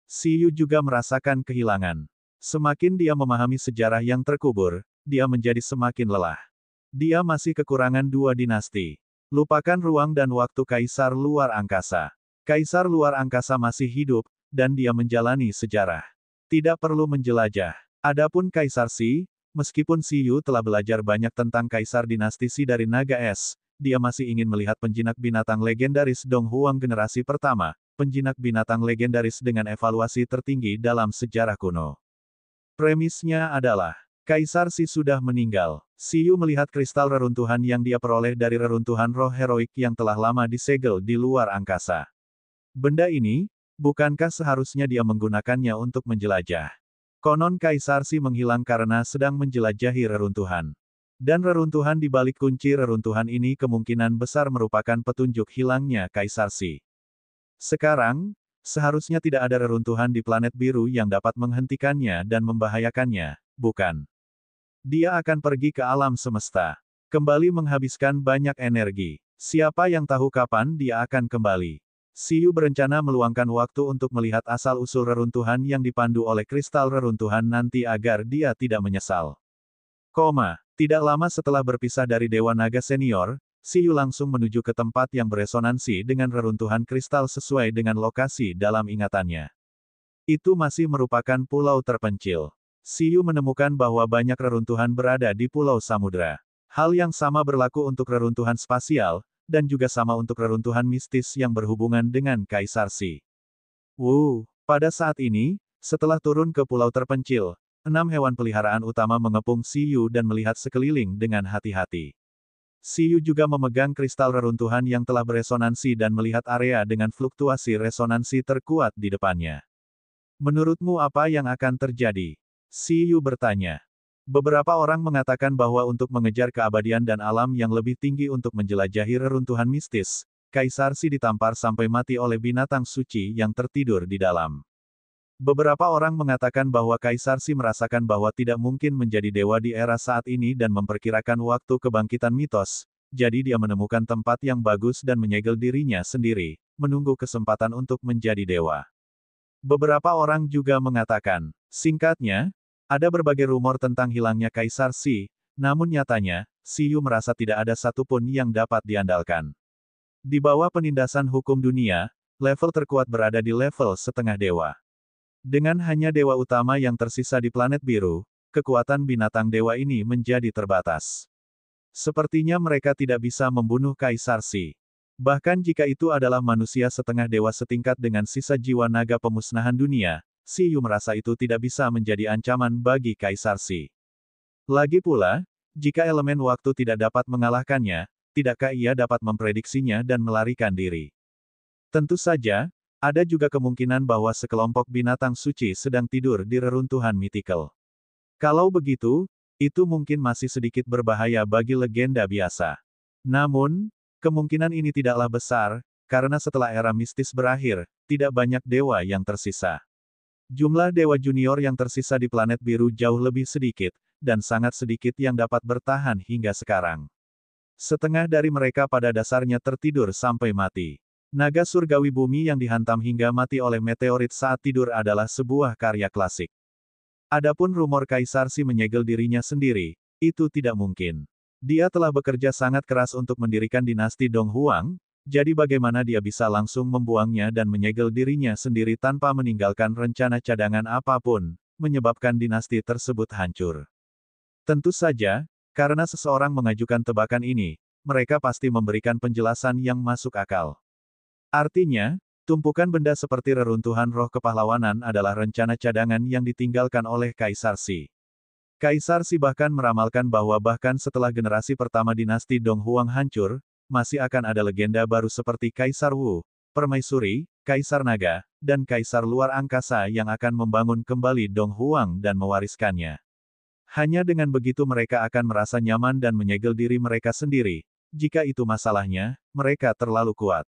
Siyu juga merasakan kehilangan. Semakin dia memahami sejarah yang terkubur, dia menjadi semakin lelah. Dia masih kekurangan 2 dinasti. Lupakan ruang dan waktu Kaisar Luar Angkasa. Kaisar Luar Angkasa masih hidup, dan dia menjalani sejarah. Tidak perlu menjelajah. Adapun Kaisar Xi, meskipun Xi Yu telah belajar banyak tentang Kaisar dinasti Xi dari Naga Es, dia masih ingin melihat penjinak binatang legendaris Dong Huang generasi pertama, penjinak binatang legendaris dengan evaluasi tertinggi dalam sejarah kuno. Premisnya adalah, Kaisar Xi sudah meninggal. Xi Yu melihat kristal reruntuhan yang dia peroleh dari reruntuhan roh heroik yang telah lama disegel di luar angkasa. Benda ini, bukankah seharusnya dia menggunakannya untuk menjelajah? Konon Kaisar Xi menghilang karena sedang menjelajahi reruntuhan. Dan reruntuhan di balik kunci reruntuhan ini kemungkinan besar merupakan petunjuk hilangnya Kaisar Xi. Sekarang, seharusnya tidak ada reruntuhan di planet biru yang dapat menghentikannya dan membahayakannya, bukan? Dia akan pergi ke alam semesta. Kembali menghabiskan banyak energi. Siapa yang tahu kapan dia akan kembali? Xi Yu berencana meluangkan waktu untuk melihat asal-usul reruntuhan yang dipandu oleh kristal reruntuhan nanti agar dia tidak menyesal. Tidak lama setelah berpisah dari Dewa Naga Senior, Xi Yu langsung menuju ke tempat yang beresonansi dengan reruntuhan kristal sesuai dengan lokasi dalam ingatannya. Itu masih merupakan pulau terpencil. Xi Yu menemukan bahwa banyak reruntuhan berada di Pulau Samudra. Hal yang sama berlaku untuk reruntuhan spasial, dan juga sama untuk reruntuhan mistis yang berhubungan dengan Kaisar Xi. Pada saat ini, setelah turun ke pulau terpencil, 6 hewan peliharaan utama mengepung Xi Yu dan melihat sekeliling dengan hati-hati. Xi Yu juga memegang kristal reruntuhan yang telah beresonansi dan melihat area dengan fluktuasi resonansi terkuat di depannya. Menurutmu apa yang akan terjadi? Xi Yu bertanya. Beberapa orang mengatakan bahwa untuk mengejar keabadian dan alam yang lebih tinggi untuk menjelajahi reruntuhan mistis, Kaisar Xi ditampar sampai mati oleh binatang suci yang tertidur di dalam. Beberapa orang mengatakan bahwa Kaisar Xi merasakan bahwa tidak mungkin menjadi dewa di era saat ini dan memperkirakan waktu kebangkitan mitos, jadi dia menemukan tempat yang bagus dan menyegel dirinya sendiri, menunggu kesempatan untuk menjadi dewa. Beberapa orang juga mengatakan, singkatnya, ada berbagai rumor tentang hilangnya Kaisar Xi, namun nyatanya, Xi Yu merasa tidak ada satupun yang dapat diandalkan. Di bawah penindasan hukum dunia, level terkuat berada di level setengah dewa. Dengan hanya dewa utama yang tersisa di planet biru, kekuatan binatang dewa ini menjadi terbatas. Sepertinya mereka tidak bisa membunuh Kaisar Xi. Bahkan jika itu adalah manusia setengah dewa setingkat dengan sisa jiwa naga pemusnahan dunia, Xi Yu merasa itu tidak bisa menjadi ancaman bagi Kaisar Xi. Lagi pula, jika elemen waktu tidak dapat mengalahkannya, tidakkah ia dapat memprediksinya dan melarikan diri? Tentu saja, ada juga kemungkinan bahwa sekelompok binatang suci sedang tidur di reruntuhan mitikal. Kalau begitu, itu mungkin masih sedikit berbahaya bagi legenda biasa. Namun, kemungkinan ini tidaklah besar, karena setelah era mistis berakhir, tidak banyak dewa yang tersisa. Jumlah dewa junior yang tersisa di planet biru jauh lebih sedikit, dan sangat sedikit yang dapat bertahan hingga sekarang. Setengah dari mereka pada dasarnya tertidur sampai mati. Naga surgawi bumi yang dihantam hingga mati oleh meteorit saat tidur adalah sebuah karya klasik. Adapun rumor Kaisar Xi menyegel dirinya sendiri, itu tidak mungkin. Dia telah bekerja sangat keras untuk mendirikan dinasti Dong Huang, jadi bagaimana dia bisa langsung membuangnya dan menyegel dirinya sendiri tanpa meninggalkan rencana cadangan apapun, menyebabkan dinasti tersebut hancur. Tentu saja, karena seseorang mengajukan tebakan ini, mereka pasti memberikan penjelasan yang masuk akal. Artinya, tumpukan benda seperti reruntuhan roh kepahlawanan adalah rencana cadangan yang ditinggalkan oleh Kaisar Xi. Kaisar Xi bahkan meramalkan bahwa bahkan setelah generasi pertama dinasti Dong Huang hancur, masih akan ada legenda baru seperti Kaisar Wu, Permaisuri, Kaisar Naga, dan Kaisar Luar Angkasa yang akan membangun kembali Dong Huang dan mewariskannya. Hanya dengan begitu mereka akan merasa nyaman dan menyegel diri mereka sendiri. Jika itu masalahnya, mereka terlalu kuat.